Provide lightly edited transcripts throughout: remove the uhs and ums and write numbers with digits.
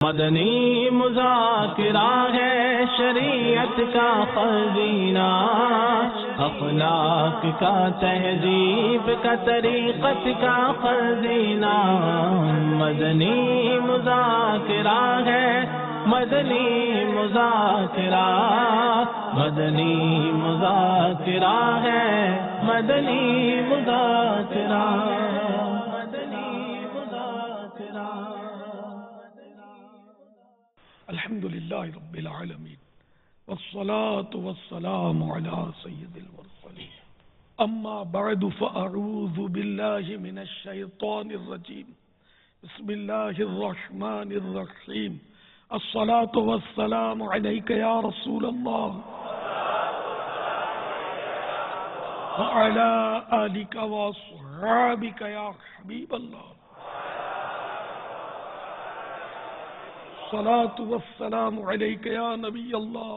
مدنی مذاکرہ ہے شریعت کا خزینہ، اخلاق کا تہذیب کا طریقت کا خزینہ۔ مدنی مذاکرہ ہے، مدنی مذاکرہ، مدنی مذاکرہ ہے، مدنی مذاکرہ۔ الحمدللہ رب العالمین والصلاة والسلام علی سید المرسلین، اما بعد فاعوذ باللہ من الشیطان الرجیم، بسم اللہ الرحمن الرحیم۔ الصلاة والسلام علیک یا رسول اللہ وعلی آلک واصحابک یا حبیب اللہ۔ الصلاة والسلام علیک یا نبی اللہ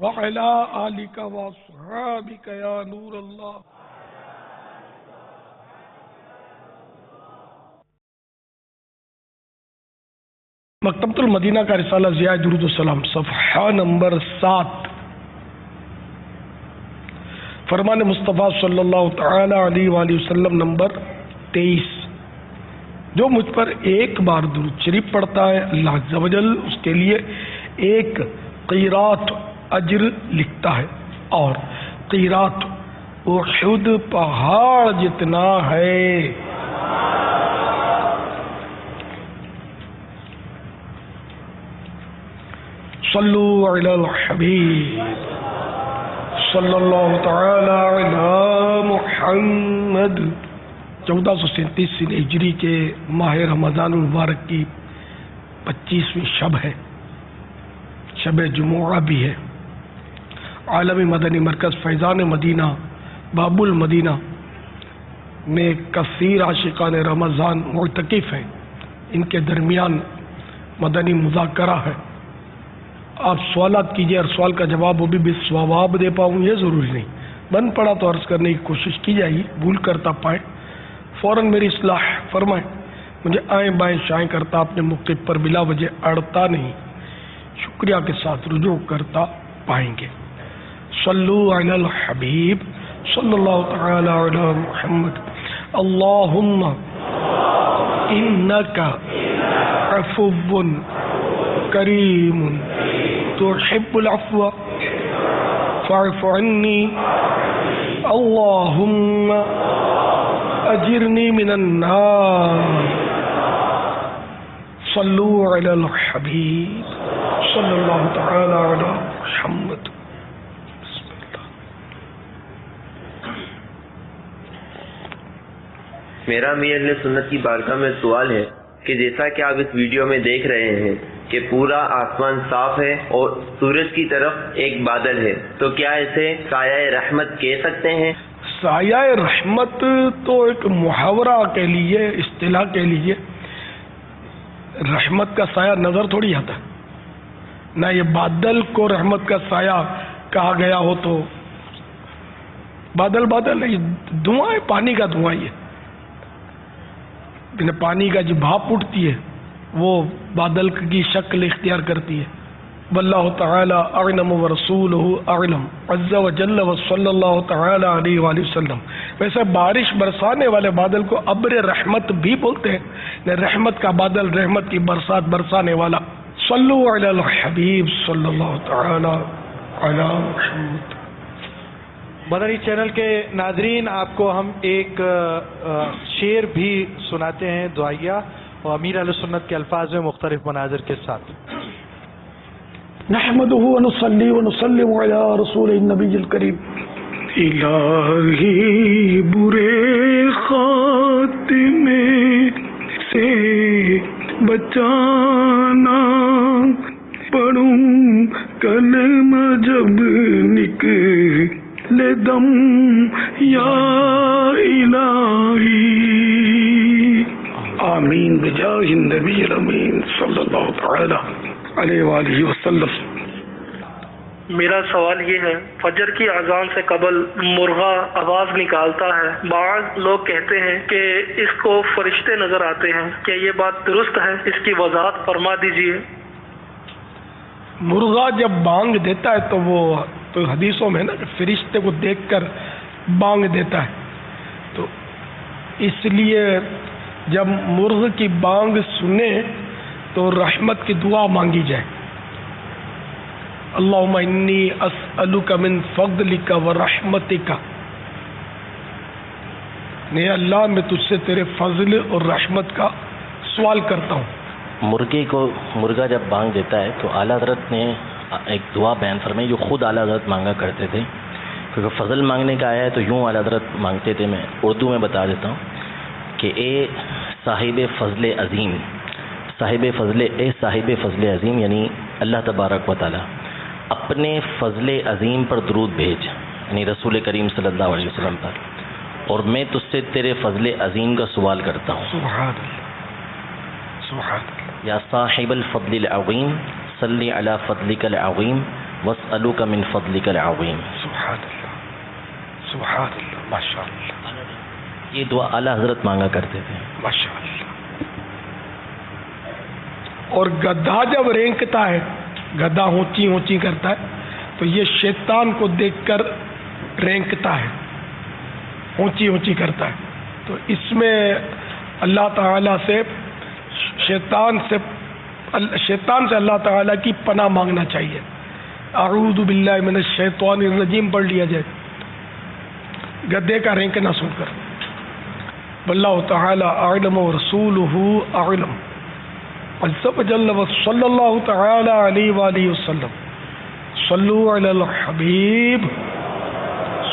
وعلی آلک واصحابک یا نور اللہ۔ مکتبۃ المدینہ کا رسالہ ضیاء درود السلام، صفحہ نمبر 7، فرمان مصطفیٰ صلی اللہ تعالی علیہ وآلہ وسلم نمبر 23۔ جو مجھ پر ایک بار درود شریف پڑھتا ہے، اللہ عز و جل اس کے لیے ایک قیرات اجر لکھتا ہے، اور قیرات احد پہاڑ جتنا ہے۔ صلو علی الحبیب صلی اللہ تعالی علی محمد۔ 1437 ہجری کے ماہ رمضان المبارک کی 25ویں شب ہے، شب جمعہ بھی ہے۔ عالمی مدنی مرکز فیضان مدینہ باب المدینہ میں کثیر عاشقان رمضان معتکف ہیں، ان کے درمیان مدنی مذاکرہ ہے۔ آپ سوالات کیجئے، اور سوال کا جواب وہ بھی ثواب دے پاؤں یہ ضروری نہیں، بند پڑا تو عرض کرنے کی کوشش کی جائے گی، بھول کرتا پائے فوراً میری اصلاح فرمائیں۔ مجھے آئیں بائیں شائیں کرتا اپنے موقف پر بلا وجہ اڑتا نہیں، شکریہ کے ساتھ رجوع کرتا پائیں گے۔ صلو علی الحبیب صلی اللہ تعالی علی محمد۔ اللہم انکا عفو کریم تحب العفو فاعف عنی، اللہم اجرنی من النار۔ صلو علی الحبیب صلی اللہ تعالی علی محمد۔ بسم اللہ۔ میرا امیر اہل سنت کی بارگاہ میں سوال ہے کہ جیسا کہ آپ اس ویڈیو میں دیکھ رہے ہیں کہ پورا آسمان صاف ہے اور سورج کی طرف ایک بادل ہے، تو کیا اسے سایہ رحمت کہہ سکتے ہیں؟ سایہ رحمت تو ایک محاورہ کے لیے، اصطلاح کے لیے، رحمت کا سایہ نظر تھوڑی آتا ہے، نہ یہ بادل کو رحمت کا سایہ کہا گیا ہو تو بادل نہیں، دھواں ہے، پانی کا دھواں ہی ہے، پانی کا جو بھاپ اٹھتی ہے وہ بادل کی شکل اختیار کرتی ہے۔ واللہ تعالی اعلم ورسولہ اعلم عز و جل وصلی اللہ تعالی علیہ وآلہ وسلم۔ ویسے بارش برسانے والے بادل کو ابر رحمت بھی بولتے ہیں، رحمت کا بادل، رحمت کی برسات برسانے والا۔ صلو علی الحبیب صلی اللہ تعالی علی محمد۔ مدنی چینل کے ناظرین، آپ کو ہم ایک شعر بھی سناتے ہیں دعائیہ، اور امیر اہل سنت کے الفاظ میں مختلف مناظر کے ساتھ۔ نحمدہ ونصلی ونسلم علی رسول النبی الکریم۔ الہی برے خاتمے سے بچانا، پڑھوں کلمہ جب نکلے دم یا الہی، آمین بجاہ النبی الامین صلی اللہ تعالی علیہ وآلہ وسلم۔ میرا سوال یہ ہے، فجر کی اذان سے قبل مرغا آواز نکالتا ہے، بعض لوگ کہتے ہیں کہ اس کو فرشتے نظر آتے ہیں، کیا یہ بات درست ہے؟ اس کی وضاحت فرما دیجیے۔ مرغا جب بانگ دیتا ہے تو وہ تو حدیثوں میں نا کہ فرشتے کو دیکھ کر بانگ دیتا ہے، تو اس لیے جب مرغ کی بانگ سنے تو رحمت کی دعا مانگی جائے، اللہم انی اسألک من فضلک و رحمتک، نے اللہ میں تجھ سے تیرے فضل اور رحمت کا سوال کرتا ہوں۔ مرغا جب بانگ دیتا ہے تو اعلیٰ حضرت نے ایک دعا بیان فرمائی جو خود اعلیٰ حضرت مانگا کرتے تھے، کیونکہ فضل مانگنے کا آیا ہے تو یوں اعلیٰ حضرت مانگتے تھے۔ میں اردو میں بتا دیتا ہوں کہ اے صاحب فضل عظیم، صاحب فضل عظیم یعنی اللہ تبارک و تعالی اپنے فضل عظیم پر درود بھیج، یعنی رسول کریم صلی اللہ علیہ وسلم پر، اور میں تجھ سے تیرے فضل عظیم کا سوال کرتا ہوں۔ سبحان اللہ، سبحان اللہ۔ یا صاحب الفضل العظیم صلی علی فضلک العظیم واسألک من فضلک العظیم۔ سبحان اللہ، سبحان اللہ، ماشاء اللہ، یہ دعا اعلیٰ حضرت مانگا کرتے تھے۔ ماشاء اللہ۔ اور گدھا جب رینکتا ہے، گدھا اونچی اونچی کرتا ہے تو یہ شیطان کو دیکھ کر رینکتا ہے، اونچی اونچی کرتا ہے، تو اس میں اللہ تعالیٰ سے شیطان سے اللہ تعالیٰ کی پناہ مانگنا چاہیے۔ اعوذ باللہ من الشیطان الرجیم پڑھ لیا جائے گدھے کا رینکنا سن کر۔ واللہ تعالی اعلم ورسولہ اعلم عز وجل وصلی اللہ تعالی علیہ وآلہ وسلم۔ صلو علی الحبیب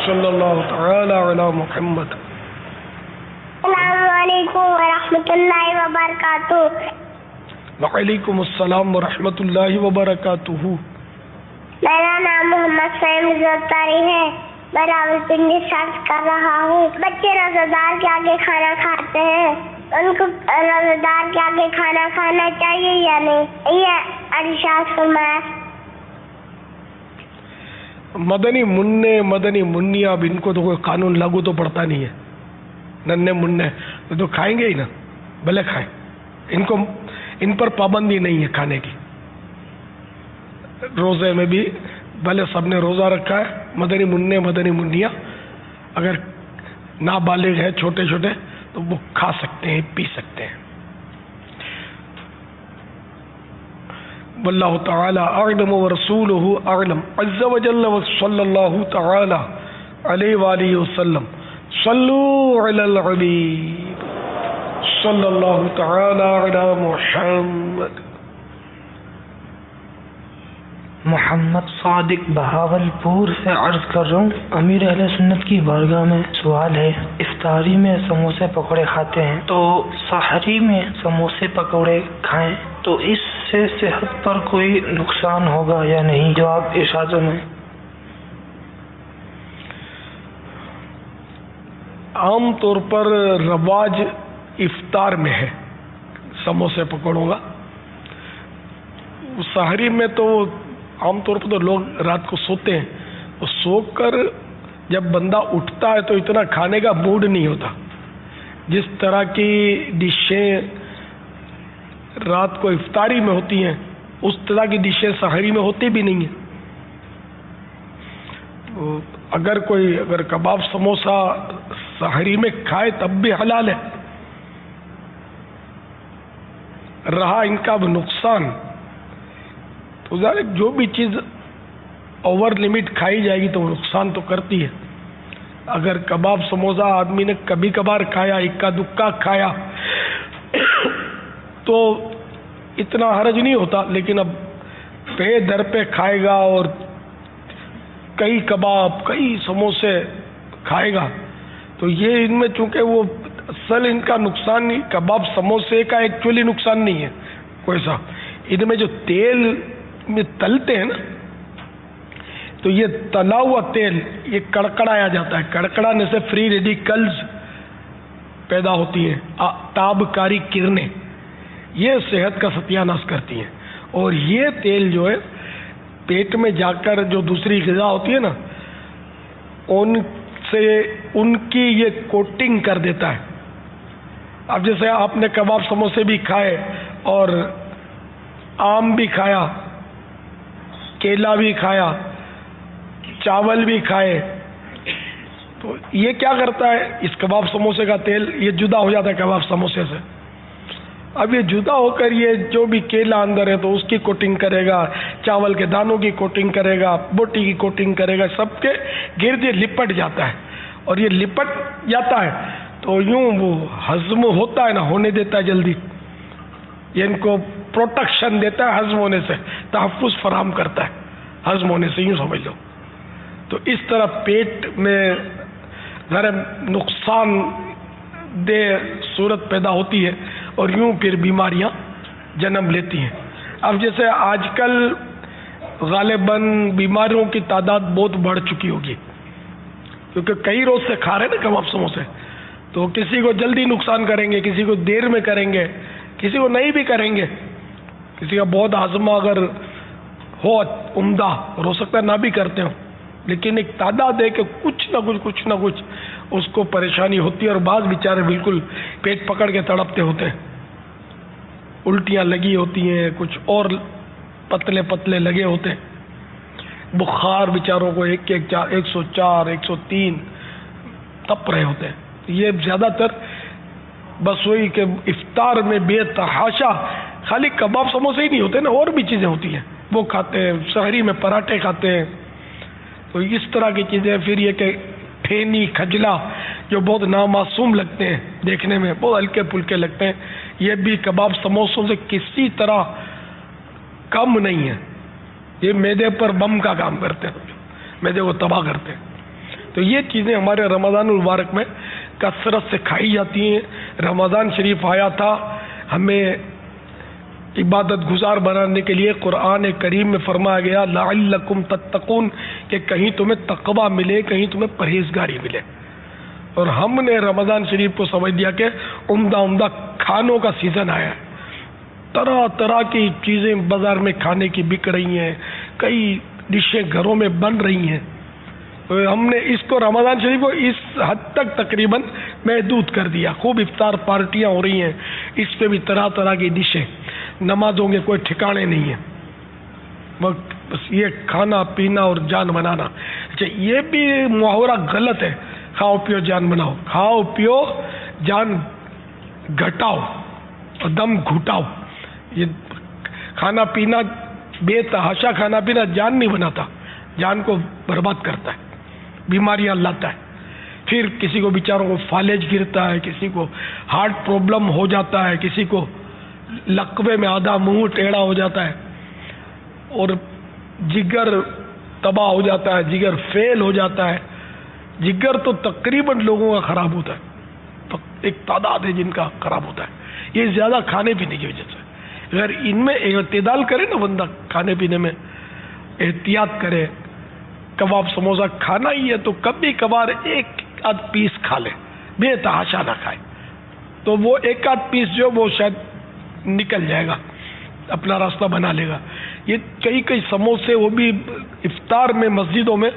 صلی اللہ تعالی علی محمد۔ السلام علیکم ورحمۃ اللہ وبرکاتہ۔ وعلیکم السلام ورحمۃ اللہ وبرکاتہ۔ میرا نام محمد فہیم زرتاری ہے، میں راولپنڈی سرچ کر رہا ہوں۔ بچے روزہ کے آگے کھانا کھاتے ہیں، ان کو روزہ کے آگے کھانا کھانا چاہیے یا نہیں؟ یہ ارشاد فرمایا۔ مدنی منی، اب ان کو تو کوئی قانون لاگو تو پڑتا نہیں ہے، ننے مننے تو کھائیں گے ہی نا، بھلے کھائیں، ان پر پابندی نہیں ہے کھانے کی۔ روزے میں بھی بھلے سب نے روزہ رکھا ہے، مدنی منیا اگر نابالغ ہیں چھوٹے چھوٹے تو وہ کھا سکتے ہیں، پی سکتے ہیں۔ واللہ تعالی اعلم ورسولہ اعلم عز وجل وصلی اللہ تعالی علیہ وآلہ وسلم۔ صلو علی الحبیب صلی اللہ تعالی علی محمد۔ محمد صادق بہاولپور سے عرض کر رہا ہوں، امیر اہل سنت کی بارگاہ میں سوال ہے، افطاری میں سموسے پکوڑے کھاتے ہیں تو سحری میں سموسے پکوڑے کھائیں تو اس سے صحت پر کوئی نقصان ہوگا یا نہیں؟ جواب ارشاد میں۔ عام طور پر رواج افطار میں ہے سموسے پکوڑوں کا، سحری میں تو عام طور پر تو لوگ رات کو سوتے ہیں، تو سو کر جب بندہ اٹھتا ہے تو اتنا کھانے کا موڈ نہیں ہوتا۔ جس طرح کی ڈشیں رات کو افطاری میں ہوتی ہیں اس طرح کی ڈشیں سحری میں ہوتی بھی نہیں ہیں۔ تو اگر کباب سموسا سحری میں کھائے تب بھی حلال ہے۔ رہا ان کا نقصان، تو ظاہر جو بھی چیز اوور لمٹ کھائی جائے گی تو وہ نقصان تو کرتی ہے۔ اگر کباب سموسا آدمی نے کبھی کبھار کھایا، اکا دکا کھایا تو اتنا حرج نہیں ہوتا، لیکن اب پہ در پہ کھائے گا اور کئی کباب کئی سموسے کھائے گا تو یہ ان میں چونکہ وہ اصل ان کا نقصان نہیں، کباب سموسے کا ایکچولی نقصان نہیں ہے کوئی سا، ان میں جو تیل میں تلتے ہیں نا تو یہ تلا ہوا تیل یہ کڑکڑایا جاتا ہے، کڑکڑانے سے فری ریڈیکلز پیدا ہوتی ہیں، تابکاری کرنیں، یہ صحت کا ستیہ ناش کرتی ہیں۔ اور یہ تیل جو ہے پیٹ میں جا کر جو دوسری غذا ہوتی ہے نا ان سے ان کی یہ کوٹنگ کر دیتا ہے. اب جیسے آپ نے کباب سموسے بھی کھائے اور آم بھی کھایا, کیلا بھی کھایا, چاول بھی کھائے, تو یہ کیا کرتا ہے, اس کباب سموسے کا تیل یہ جدا ہو جاتا ہے کباب سموسے سے. اب یہ جدا ہو کر یہ جو بھی کیلا اندر ہے تو اس کی کوٹنگ کرے گا, چاول کے دانوں کی کوٹنگ کرے گا, بوٹی کی کوٹنگ کرے گا, سب کے گرد یہ لپٹ جاتا ہے. اور یہ لپٹ جاتا ہے تو یوں وہ ہضم ہوتا ہے نا, ہونے دیتا ہے جلدی. یہ ان کو پروٹیکشن دیتا ہے, ہضم ہونے سے تحفظ فراہم کرتا ہے, ہضم ہونے سے, یوں سمجھ لو. تو اس طرح پیٹ میں ذرا نقصان دہ صورت پیدا ہوتی ہے اور یوں پھر بیماریاں جنم لیتی ہیں. اب جیسے آج کل غالباً بیماریوں کی تعداد بہت بڑھ چکی ہوگی, کیونکہ کئی روز سے کھا رہے ہیں نا کباب سموسے, تو کسی کو جلدی نقصان کریں گے, کسی کو دیر میں کریں گے, کسی کو نہیں بھی کریں گے. کسی کا بہت ہاضمہ اگر ہو عمدہ, اور ہو سکتا ہے نہ بھی کرتے ہوں, لیکن ایک تعداد ہے کہ کچھ نہ کچھ اس کو پریشانی ہوتی ہے. اور بعض بیچارے بالکل پیٹ پکڑ کے تڑپتے ہوتے ہیں, الٹیاں لگی ہوتی ہیں, کچھ اور پتلے پتلے لگے ہوتے ہیں, بخار بیچاروں کو 104 103 تپ رہے ہوتے ہیں. یہ زیادہ تر بس وہی کہ افطار میں بے تحاشا خالی کباب سموسے ہی نہیں ہوتے نا, اور بھی چیزیں ہوتی ہیں وہ کھاتے ہیں. سحری میں پراٹھے کھاتے ہیں, تو اس طرح کی چیزیں. پھر یہ کہ ٹھینی کھجلا جو بہت نامعصوم لگتے ہیں دیکھنے میں, بہت ہلکے پھلکے لگتے ہیں, یہ بھی کباب سموسوں سے کسی طرح کم نہیں ہے. یہ معدے پر بم کا کام کرتے ہیں, معدے کو تباہ کرتے ہیں. تو یہ چیزیں ہمارے رمضان المبارک میں کثرت سے کھائی جاتی ہیں. رمضان شریف آیا تھا ہمیں عبادت گزار بنانے کے لیے. قرآن کریم میں فرمایا گیا لعلکم تتقون, کہ کہیں تمہیں تقوی ملے, کہیں تمہیں پرہیزگاری ملے. اور ہم نے رمضان شریف کو سمجھ دیا کہ عمدہ کھانوں کا سیزن آیا ہے. طرح طرح کی چیزیں بازار میں کھانے کی بک رہی ہیں, کئی ڈشیں گھروں میں بن رہی ہیں. تو ہم نے اس کو رمضان شریف کو اس حد تک تقریباً محدود کر دیا. خوب افطار پارٹیاں ہو رہی ہیں, اس پہ بھی طرح طرح کی ڈشیں. نمازوں کے کوئی ٹھکانے نہیں ہیں, بس یہ کھانا پینا اور جان بنانا. اچھا, یہ بھی محاورہ غلط ہے, کھاؤ پیو جان بناؤ. کھاؤ پیو جان گھٹاؤ اور دم گھٹاؤ. یہ کھانا پینا بے تحاشا کھانا پینا جان نہیں بناتا, جان کو برباد کرتا ہے, بیماریاں لاتا ہے. پھر کسی کو بیچاروں کو فالج گرتا ہے, کسی کو ہارٹ پرابلم ہو جاتا ہے, کسی کو لقوے میں آدھا منہ ٹیڑھا ہو جاتا ہے, اور جگر تباہ ہو جاتا ہے, جگر فیل ہو جاتا ہے. جگر تو تقریباً لوگوں کا خراب ہوتا ہے, تو ایک تعداد ہے جن کا خراب ہوتا ہے. یہ زیادہ کھانے پینے کی وجہ سے. اگر ان میں اعتدال کرے نا بندہ, کھانے پینے میں احتیاط کرے, کباب سموسہ کھانا ہی ہے تو کبھی کبھار ایک آدھ پیس کھا لے, بے تحاشا نہ کھائے, تو وہ ایک آدھ پیس جو وہ شاید نکل جائے گا, اپنا راستہ بنا لے گا. یہ کئی سموسے, وہ بھی افطار میں مسجدوں میں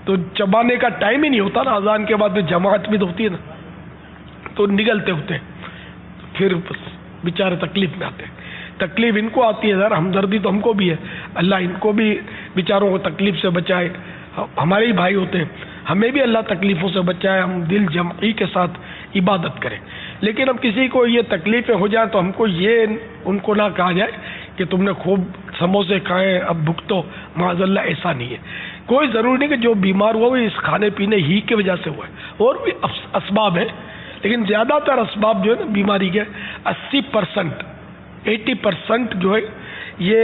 تو چبانے کا ٹائم ہی نہیں ہوتا نا, اذان کے بعد جماعت بھی تو ہوتی ہے نا, تو نگلتے ہوتے ہیں, پھر بیچارے تکلیف میں آتے ہیں. تکلیف ان کو آتی ہے, ذرا ہمدردی تو ہم کو بھی ہے, اللہ ان کو بھی بیچاروں کو تکلیف سے بچائے. ہمارے ہی بھائی ہوتے ہیں, ہمیں بھی اللہ تکلیفوں سے بچائے, ہم دل جمعی کے ساتھ عبادت کریں. لیکن اب کسی کو یہ تکلیفیں ہو جائیں تو ہم کو یہ ان کو نہ کہا جائے کہ تم نے خوب سموسے کھائے اب بھگتو, معاذ اللہ ایسا نہیں ہے. کوئی ضروری نہیں کہ جو بیمار ہوا وہ اس کھانے پینے ہی کی وجہ سے ہوا ہے, اور بھی اسباب ہیں, لیکن زیادہ تر اسباب جو ہے نا بیماری کے 80% 80% جو ہے یہ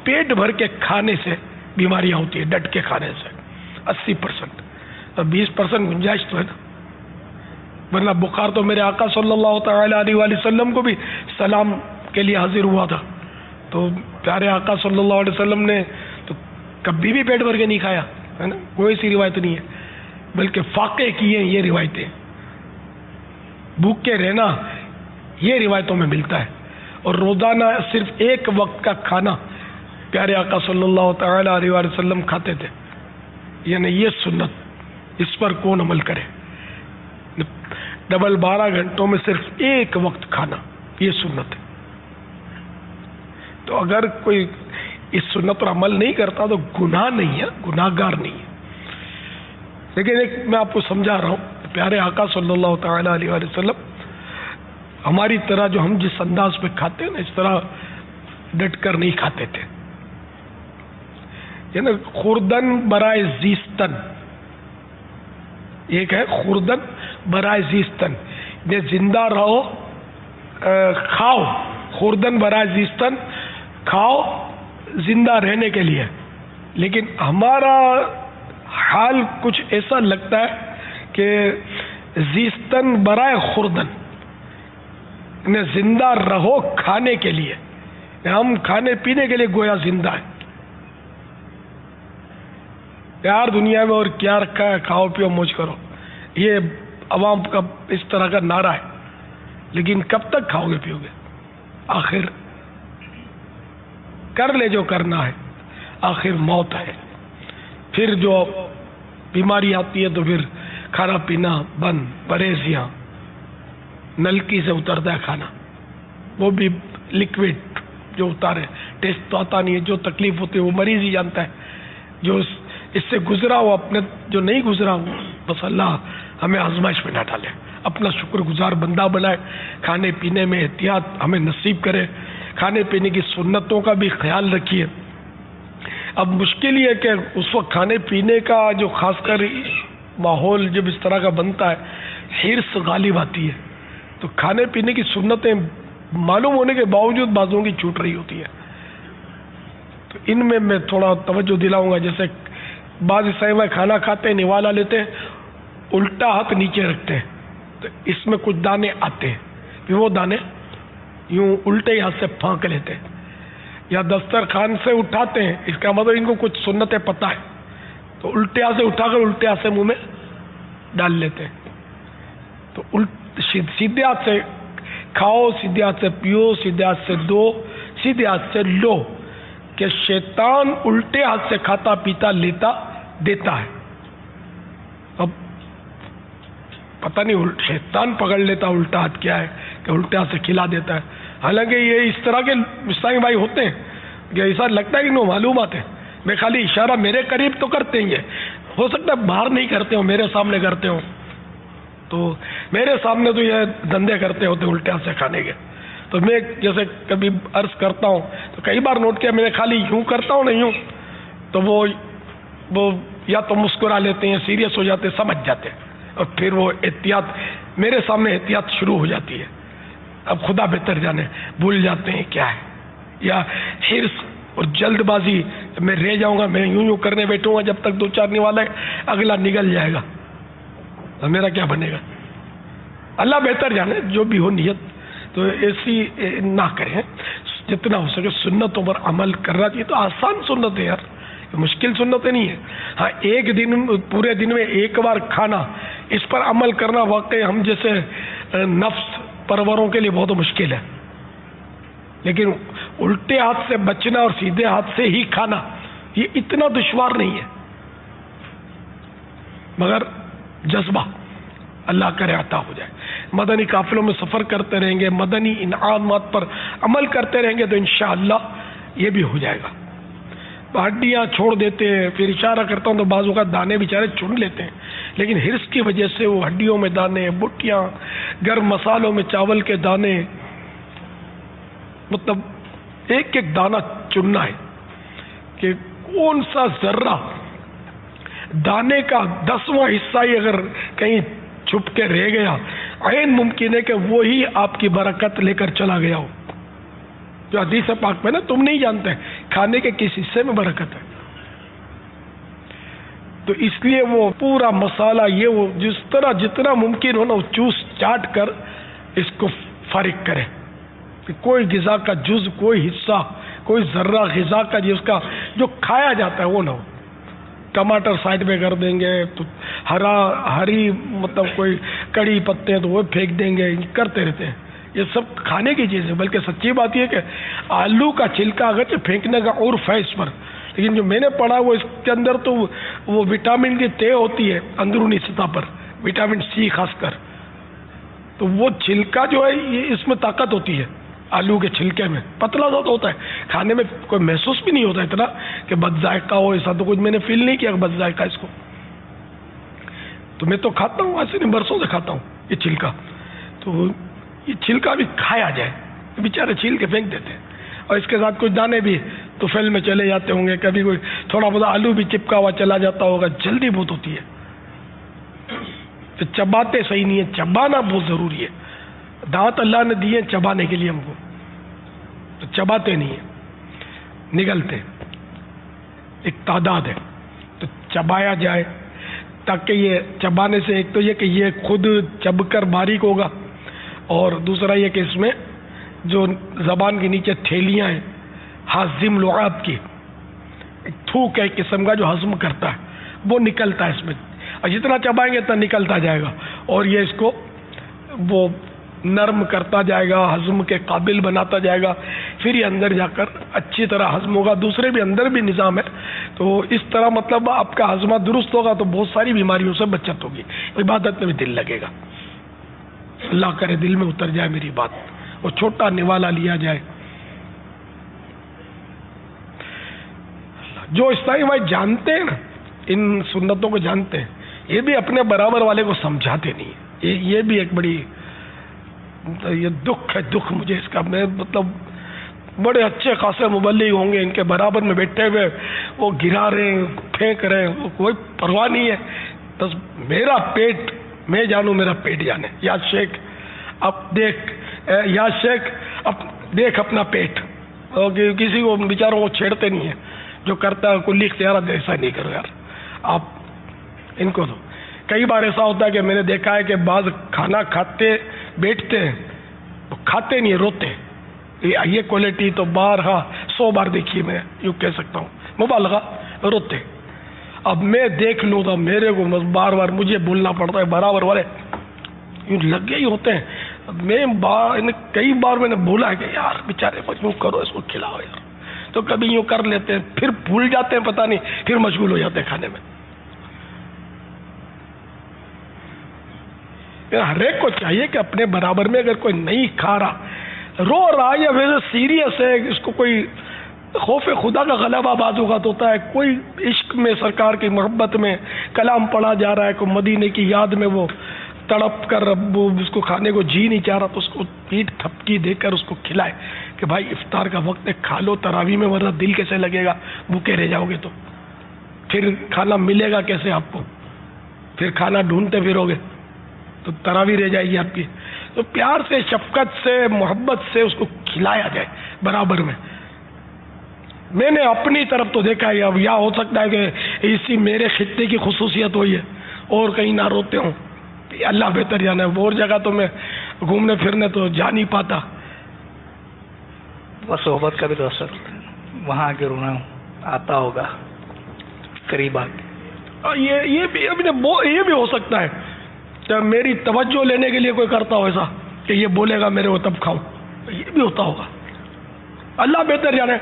پیٹ بھر کے کھانے سے بیماریاں ہوتی ہیں, ڈٹ کے کھانے سے 80%. اور 20% گنجائش تو ہے نا, ورنہ بخار تو میرے آقا صلی اللہ تعالی علیہ وآلہ وسلم کو بھی سلام کے لیے حاضر ہوا تھا, تو پیارے آقا صلی اللہ علیہ وسلم نے تو کبھی بھی پیٹ بھر کے نہیں کھایا ہے نا, کوئی سی روایت نہیں ہے, بلکہ فاقے کیے یہ روایتیں, بھوکے رہنا یہ روایتوں میں ملتا ہے. اور روزانہ صرف ایک وقت کا کھانا پیارے آقا صلی اللہ تعالی علیہ وآلہ وسلم کھاتے تھے، یعنی یہ سنت، اس پر کون عمل کرے؟ ڈبل 12 گھنٹوں میں صرف ایک وقت کھانا، یہ سنت ہے۔ تو اگر کوئی اس سنت پر عمل نہیں کرتا تو گناہ نہیں ہے، گناہ گار نہیں ہے۔ لیکن ایک میں آپ کو سمجھا رہا ہوں، پیارے آقا صلی اللہ تعالی علیہ وآلہ وسلم ہماری طرح جو ہم جس انداز پہ کھاتے ہیں نا، اس طرح ڈٹ کر نہیں کھاتے تھے، یعنی خوردن برائے زیستن، ایک ہے خوردن برائے زیستن، یہ زندہ رہو کھاؤ، خوردن برائے زیستن کھاؤ زندہ رہنے کے لیے۔ لیکن ہمارا حال کچھ ایسا لگتا ہے کہ زیستن برائے خوردن، زندہ رہو کھانے کے لیے، ہم کھانے پینے کے لیے گویا زندہ ہیں۔ یار دنیا میں اور کیا رکھا ہے، کھاؤ پیو موج کرو، یہ عوام کا اس طرح کا نعرہ ہے، لیکن کب تک کھاؤ گے پیو گے؟ آخر کر لے جو کرنا ہے، آخر موت ہے، پھر جو بیماری آتی ہے تو پھر کھانا پینا بند، پرہیزیاں، نلکی سے اترتا ہے کھانا، وہ بھی لکوڈ جو اتارے، ٹیسٹ تو آتا نہیں ہے، جو تکلیف ہوتی ہے وہ مریض ہی جانتا ہے، جو اس سے گزرا ہو اپنے، جو نہیں گزرا ہو بس اللہ ہمیں آزمائش میں نہ ڈالے، اپنا شکر گزار بندہ بنائے، کھانے پینے میں احتیاط ہمیں نصیب کرے، کھانے پینے کی سنتوں کا بھی خیال رکھیے۔ اب مشکل یہ ہے کہ اس وقت کھانے پینے کا جو خاص کر ماحول جب اس طرح کا بنتا ہے، حرص غالب آتی ہے، تو کھانے پینے کی سنتیں معلوم ہونے کے باوجود بعضوں کی چھوٹ رہی ہوتی ہے۔ تو ان میں تھوڑا توجہ دلاؤں گا، جیسے بعض عیسائی میں کھانا کھاتے ہیں، نوالا لیتے ہیں، الٹا ہاتھ نیچے رکھتے ہیں، تو اس میں کچھ دانے آتے ہیں، پھر وہ دانے یوں الٹے ہاتھ سے پھانک لیتے ہیں، یا دسترخوان سے اٹھاتے ہیں، اس کا مطلب ان کو کچھ سنتیں پتہ ہے، تو الٹے ہاتھ سے اٹھا کر الٹے ہاتھ سے منہ میں ڈال لیتے ہیں۔ تو سیدھے ہاتھ سے کھاؤ، سیدھے ہاتھ سے پیو، سیدھے ہاتھ سے دو، سیدھے ہاتھ سے لو، کہ شیطان الٹے ہاتھ سے کھاتا پیتا لیتا دیتا ہے۔ اب پتہ نہیں شیطان پکڑ لیتا الٹا ہاتھ کیا ہے کہ الٹے ہاتھ سے کھلا دیتا ہے، حالانکہ یہ اس طرح کے عیسائی بھائی ہوتے ہیں کہ ایسا لگتا ہے کہ انہوں معلومات ہے، میں خالی اشارہ میرے قریب تو کرتے ہیں، ہو سکتا ہے باہر نہیں کرتے ہوں، میرے سامنے کرتے ہوں، تو میرے سامنے تو یہ دندے کرتے ہوتے الٹے ہاتھ سے کھانے کے۔ تو میں جیسے کبھی عرض کرتا ہوں تو کئی بار نوٹ کیا، میں نے خالی یوں کرتا ہوں نہیں یوں، تو وہ یا تو مسکرا لیتے ہیں، سیریس ہو جاتے، سمجھ جاتے، اور پھر وہ احتیاط میرے سامنے احتیاط شروع ہو جاتی ہے۔ اب خدا بہتر جانے بھول جاتے ہیں کیا ہے، یا حرص اور جلد بازی، میں رہ جاؤں گا، میں یوں کرنے بیٹھوں گا جب تک 2-4 نوالا ہے، اگلا نگل جائے گا، میرا کیا بنے گا؟ اللہ بہتر جانے، جو بھی ہو نیت تو ایسی نہ کریں، جتنا ہو سکے سنتوں پر عمل کرنا چاہیے۔ تو آسان سنت ہے یار، مشکل سنتیں نہیں ہے۔ ہاں ایک دن پورے دن میں ایک بار کھانا، اس پر عمل کرنا واقعی ہم جیسے نفس پروروں کے لیے بہت مشکل ہے، لیکن الٹے ہاتھ سے بچنا اور سیدھے ہاتھ سے ہی کھانا یہ اتنا دشوار نہیں ہے، مگر جذبہ اللہ کرے عطا ہو جائے۔ مدنی قافلوں میں سفر کرتے رہیں گے، مدنی انعامات پر عمل کرتے رہیں گے تو انشاءاللہ یہ بھی ہو جائے گا۔ ہڈیاں چھوڑ دیتے ہیں، پھر اشارہ کرتا ہوں تو بعضوں کا دانے بیچارے چن لیتے ہیں، لیکن حرص کی وجہ سے وہ ہڈیوں میں دانے، بٹیاں، گرم مسالوں میں چاول کے دانے، مطلب ایک ایک دانہ چننا ہے کہ کون سا ذرہ دانے کا 10واں حصہ ہی اگر کہیں چھپ کے رہ گیا، عین ممکن ہے کہ وہی آپ کی برکت لے کر چلا گیا ہو، جو حدیث پاک میں نا تم نہیں جانتے کھانے کے کس حصے میں برکت ہے۔ تو اس لیے وہ پورا مسالہ یہ وہ جس طرح جتنا ممکن ہو نا وہ چوس چاٹ کر اس کو فارغ کرے، کہ کوئی غذا کا جز، کوئی حصہ، کوئی ذرہ غذا کا جس کا جو کھایا جاتا ہے وہ نہ ہو۔ ٹماٹر سائڈ میں کر دیں گے تو ہری مطلب کوئی کڑی پتے ہیں تو وہ پھینک دیں گے، کرتے رہتے ہیں، یہ سب کھانے کی چیز ہے. بلکہ سچی بات یہ کہ آلو کا چھلکا اگرچہ پھینکنے کا عرف ہے اس پر، لیکن جو میں نے پڑھا وہ اس کے اندر تو وہ وٹامن کی تہ ہوتی ہے اندرونی سطح پر، وٹامن سی خاص کر، تو وہ چھلکا جو ہے یہ اس میں طاقت ہوتی ہے. آلو کے چھلکے میں پتلا سا تو ہوتا ہے، کھانے میں کوئی محسوس بھی نہیں ہوتا اتنا کہ بد ذائقہ ہو، ایسا تو کچھ میں نے فیل نہیں کیا بد ذائقہ اس کو. تو میں تو کھاتا ہوں، ایسے نہیں برسوں سے کھاتا ہوں یہ چھلکا. تو یہ چھلکا بھی کھایا جائے، بیچارے چھیل کے پھینک دیتے ہیں، اور اس کے ساتھ کچھ دانے بھی تو فیل میں چلے جاتے ہوں گے، کبھی کوئی تھوڑا بہت آلو بھی چپکا ہوا چلا جاتا ہوگا. جلدی بہت ہوتی ہے، تو چباتے صحیح نہیں ہے، چبانا بہت ضروری ہے. دانت اللہ نے دیے چبانے کے لیے ہم کو، تو چباتے نہیں ہیں، نگلتے. ایک تعداد ہے تو چبایا جائے، تاکہ یہ چبانے سے ایک تو یہ کہ یہ خود چب کر باریک ہوگا، اور دوسرا یہ کہ اس میں جو زبان کے نیچے تھیلیاں ہیں ہاضم لعاب کی، تھوک ہے ایک قسم کا جو ہضم کرتا ہے، وہ نکلتا ہے اس میں، اور جتنا چبائیں گے اتنا نکلتا جائے گا، اور یہ اس کو وہ نرم کرتا جائے گا، ہضم کے قابل بناتا جائے گا. پھر یہ اندر جا کر اچھی طرح ہضم ہوگا. دوسرے بھی اندر بھی نظام ہے، تو اس طرح مطلب آپ کا ہضمہ درست ہوگا تو بہت ساری بیماریوں سے بچت ہوگی، عبادت میں بھی دل لگے گا. اللہ کرے دل میں اتر جائے میری بات، وہ چھوٹا نوالا لیا جائے. جو اسلامی بھائی جانتے ہیں نا، ان سنتوں کو جانتے ہیں، یہ بھی اپنے برابر والے کو سمجھاتے نہیں ہیں. یہ بھی ایک بڑی یہ دکھ ہے، دکھ مجھے اس کا. میں مطلب بڑے اچھے خاصے مبلغ ہوں گے ان کے برابر میں بیٹھے ہوئے، وہ گرا رہے ہیں، پھینک رہے ہیں، وہ کوئی پرواہ نہیں ہے. بس میرا پیٹ میں جانوں، میرا پیٹ جانے. یا شیخ اب دیکھ، یا شیخ اب دیکھ اپنا پیٹ. کسی کو بیچاروں کو چھیڑتے نہیں ہیں، جو کرتا ہے کلی اختیارات ایسا نہیں کرو یار. آپ ان کو تو کئی بار ایسا ہوتا ہے کہ میں نے دیکھا ہے کہ بعض کھانا کھاتے بیٹھتے ہیں، وہ کھاتے نہیں، روتے. یہ کوالٹی تو بارہا 100 بار دیکھی میں، یوں کہہ سکتا ہوں، مبالغہ، روتے. اب میں دیکھ لوں تو میرے کو بار بار مجھے بولنا پڑتا ہے، برابر والے یوں لگے ہی ہوتے ہیں. میں کئی بار میں نے بولا ہے کہ یار بیچارے کو یوں کرو، اس کو کھلاؤ یار. تو کبھی یوں کر لیتے ہیں، پھر بھول جاتے ہیں، پتہ نہیں، پھر مشغول ہو جاتے ہیں کھانے میں. ہر ایک کو چاہیے کہ اپنے برابر میں اگر کوئی نہیں کھا رہا، رو رہا یا ویسے سیریس ہے، اس کو کوئی خوف خدا کا غلبہ بعض اوقات ہوتا ہے، کوئی عشق میں سرکار کی محبت میں کلام پڑھا جا رہا ہے، کوئی مدینے کی یاد میں وہ تڑپ کر وہ اس کو کھانے کو جی نہیں چاہ رہا، تو اس کو پیٹ تھپکی دے کر اس کو کھلائے کہ بھائی افطار کا وقت ہے، کھا لو تراویح میں، ورنہ دل کیسے لگے گا، بھوکے رہ جاؤ گے تو پھر کھانا ملے گا کیسے آپ کو، پھر کھانا ڈھونڈتے پھرو گے تو تراویح رہ جائے گی آپ کی. تو پیار سے، شفقت سے، محبت سے اس کو کھلایا جائے برابر میں. میں نے اپنی طرف تو دیکھا ہے، اب یا ہو سکتا ہے کہ اسی میرے خطے کی خصوصیت ہوئی ہے اور کہیں نہ روتے ہوں، اللہ بہتر جانا ہے. اور جگہ تو میں گھومنے پھرنے تو جا نہیں پاتا. وہ صحبت کا بھی تو اثر وہاں کے رونا آتا ہوگا قریب آ کے. یہ بھی ہو سکتا ہے کہ میری توجہ لینے کے لیے کوئی کرتا ہو ایسا کہ یہ بولے گا میرے کو تب کھاؤں، یہ بھی ہوتا ہوگا. اللہ بہتر جانے.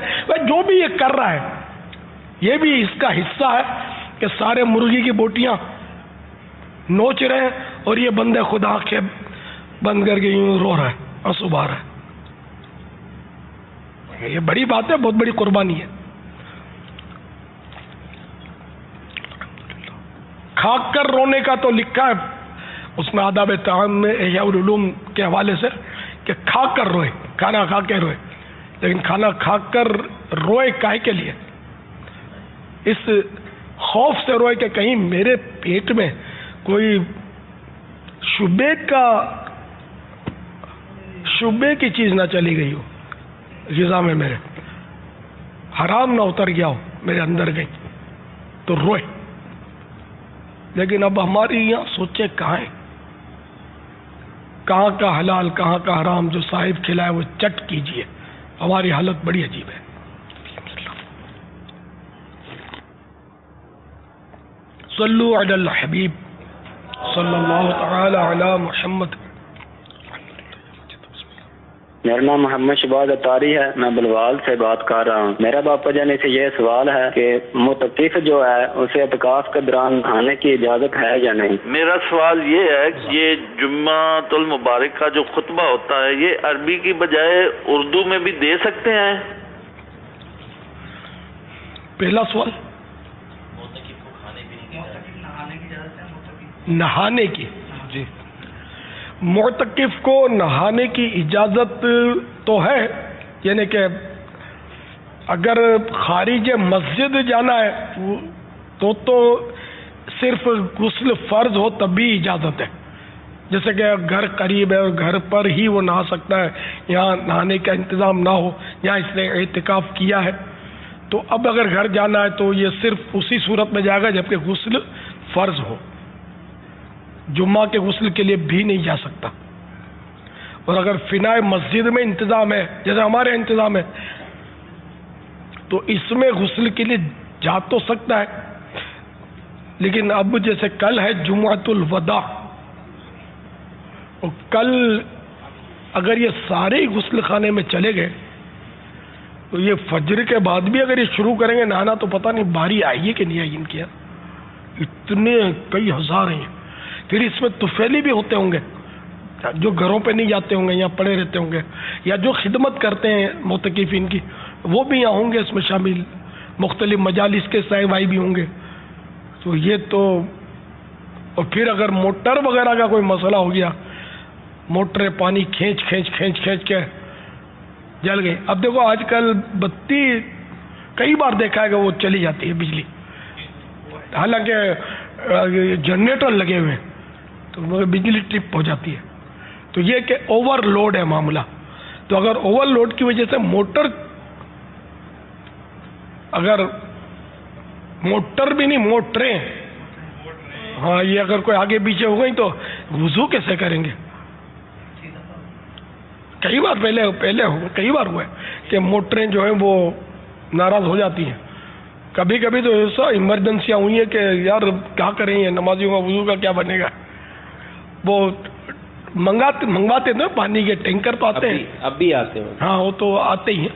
جو بھی یہ کر رہا ہے یہ بھی اس کا حصہ ہے کہ سارے مرغی کی بوٹیاں نوچ رہے ہیں اور یہ بندے خدا آنکھیں بند کر کے یوں رو رہا ہے، آنسو بہا رہا ہے. یہ بڑی بات ہے، بہت بڑی قربانی ہے. کھا کر رونے کا تو لکھا ہے اس میں آداب طعام میں احیاء العلوم کے حوالے سے کہ کھا کر روئے، کھانا کھا کے روئے. لیکن کھانا کھا کر روئے کاہے کے لیے؟ اس خوف سے روئے کہ کہیں میرے پیٹ میں کوئی شبے کی چیز نہ چلی گئی ہو، غذا میں میرے حرام نہ اتر گیا ہو میرے اندر گئی، تو روئے. لیکن اب ہماری یہاں سوچے کہاں ہیں، کہاں کا حلال کہاں کا حرام، جو صاحب کھلائے وہ چٹ کیجئے. ہماری حالت بڑی عجیب ہے. صلو علی الحبیب صلی اللہ تعالی علی محمد. میرا نام محمد شباز اطاری ہے، میں بلوال سے بات کر رہا ہوں۔ میرا باپا جان سے یہ سوال ہے کہ معتکف جو ہے اسے اعتکاف کے دوران نہانے کی اجازت ہے یا نہیں؟ میرا سوال یہ ہے کہ یہ جمعۃ المبارک کا جو خطبہ ہوتا ہے یہ عربی کی بجائے اردو میں بھی دے سکتے ہیں؟ پہلا سوال نہانے کی، جی معتکف کو نہانے کی اجازت تو ہے، یعنی کہ اگر خارج مسجد جانا ہے تو صرف غسل فرض ہو تب بھی اجازت ہے، جیسے کہ گھر قریب ہے اور گھر پر ہی وہ نہا سکتا ہے، یہاں نہانے کا انتظام نہ ہو، یہاں اس نے اعتکاف کیا ہے، تو اب اگر گھر جانا ہے تو یہ صرف اسی صورت میں جائے گا جبکہ غسل فرض ہو، جمعہ کے غسل کے لیے بھی نہیں جا سکتا۔ اور اگر فناء مسجد میں انتظام ہے جیسے ہمارے انتظام ہے تو اس میں غسل کے لیے جا تو سکتا ہے، لیکن اب جیسے کل ہے جمعۃ الوداع، اور کل اگر یہ سارے غسل خانے میں چلے گئے تو یہ فجر کے بعد بھی اگر یہ شروع کریں گے نہانا تو پتہ نہیں باری آئی ہے کہ نہیں آئی ان کی، اتنے کئی ہزار ہیں، پھر اس میں طفیلی بھی ہوتے ہوں گے جو گھروں پہ نہیں جاتے ہوں گے، یہاں پڑے رہتے ہوں گے، یا جو خدمت کرتے ہیں معتکفین کی وہ بھی یہاں ہوں گے اس میں شامل، مختلف مجالس کے صاحب بھائی بھی ہوں گے، تو یہ تو، اور پھر اگر موٹر وغیرہ کا کوئی مسئلہ ہو گیا، موٹریں پانی کھینچ کے جل گئی۔ اب دیکھو آج کل بتی کئی بار دیکھا ہے کہ وہ چلی جاتی ہے بجلی، حالانکہ جنریٹر لگے ہوئے ہیں تو بجلی ٹرپ ہو جاتی ہے، تو یہ کہ اوور لوڈ ہے معاملہ، تو اگر اوور لوڈ کی وجہ سے موٹر بھی نہیں موٹریں، ہاں یہ اگر کوئی آگے پیچھے ہو گئی تو وضو کیسے کریں گے؟ کئی بار کئی بار ہوا ہے کہ موٹریں جو ہیں وہ ناراض ہو جاتی ہیں، کبھی کبھی تو ایسا ایمرجنسیاں ہوئی ہیں کہ یار کیا کریں یہ نمازیوں کا وضو کا کیا بنے گا، وہ منگواتے نا پانی کے ٹینکر تو آتے ہیں، اب بھی آتے ہیں، ہاں وہ تو آتے ہی ہیں،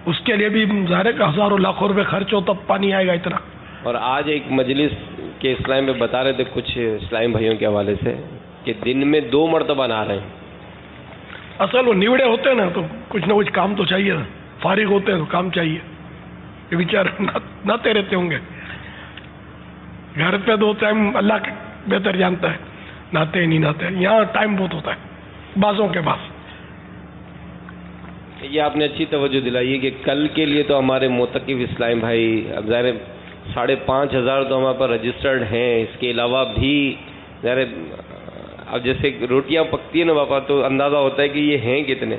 اس کے لیے بھی ظاہر ہے کہ ہزاروں لاکھوں روپے خرچ ہو تب پانی آئے گا اتنا۔ اور آج ایک مجلس کے اسلام میں بتا رہے تھے کچھ اسلامی بھائیوں کے حوالے سے کہ دن میں 2 مرتبہ نہا رہے ہیں۔ اصل وہ نیوڑے ہوتے ہیں نا تو کچھ نہ کچھ کام تو چاہیے نا، فارغ ہوتے ہیں تو کام چاہیے، یہ بیچارے نہاتے رہتے ہوں گے، گھر پہ تو ٹائم اللہ بہتر جانتا ہے نہاتے نہیں نہاتے، یہاں ٹائم بہت ہوتا ہے بازوں کے پاس۔ یہ آپ نے اچھی توجہ دلائی ہے کہ کل کے لیے تو ہمارے معتکف اسلام بھائی اب ظاہر 5,500 تو ہمارے پاس رجسٹرڈ ہیں، اس کے علاوہ بھی ظاہر اب جیسے روٹیاں پکتی ہیں نا باپا تو اندازہ ہوتا ہے کہ یہ ہیں کتنے،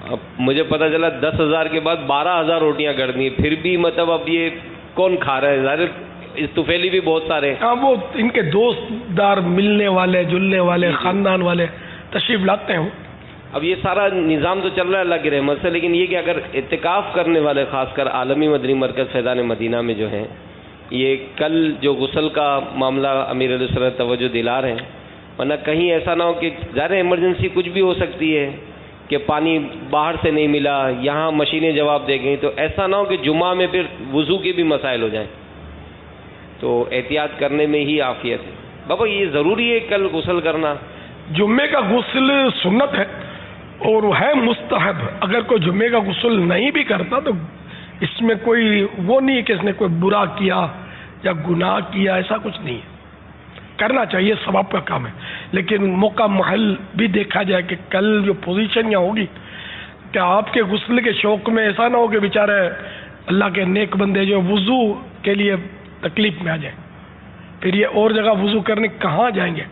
اب مجھے پتہ چلا 10,000 کے بعد 12,000 روٹیاں کرنی ہیں، پھر بھی مطلب اب یہ کون کھا رہا ہے؟ ظاہر استفیلی بھی بہت سارے ہیں، ہاں وہ ان کے دوست دار ملنے والے جلنے والے خاندان والے تشریف لاتے ہیں۔ اب یہ سارا نظام تو چل رہا ہے اللہ کی رحمت سے، لیکن یہ کہ اگر اعتکاف کرنے والے خاص کر عالمی مدنی مرکز فیضان مدینہ میں جو ہیں یہ کل جو غسل کا معاملہ امیر علیہ السلام توجہ دلا رہے ہیں، ورنہ کہیں ایسا نہ ہو کہ ظاہر ایمرجنسی کچھ بھی ہو سکتی ہے کہ پانی باہر سے نہیں ملا، یہاں مشینیں جواب دے گئیں، تو ایسا نہ ہو کہ جمعہ میں پھر وضو کے بھی مسائل ہو جائیں، تو احتیاط کرنے میں ہی عافیت ہے۔ بابا یہ ضروری ہے کل غسل کرنا؟ جمعے کا غسل سنت ہے اور ہے مستحب، اگر کوئی جمعے کا غسل نہیں بھی کرتا تو اس میں کوئی وہ نہیں ہے کہ اس نے کوئی برا کیا یا گناہ کیا، ایسا کچھ نہیں ہے، کرنا چاہیے، ثواب کا کام ہے، لیکن موقع محل بھی دیکھا جائے کہ کل جو پوزیشن یہاں ہوگی کہ آپ کے غسل کے شوق میں ایسا نہ ہو کہ بیچارے اللہ کے نیک بندے جو وضو کے لیے تکلیف میں آ جائیں، پھر یہ اور جگہ وضو کرنے کہاں جائیں گے،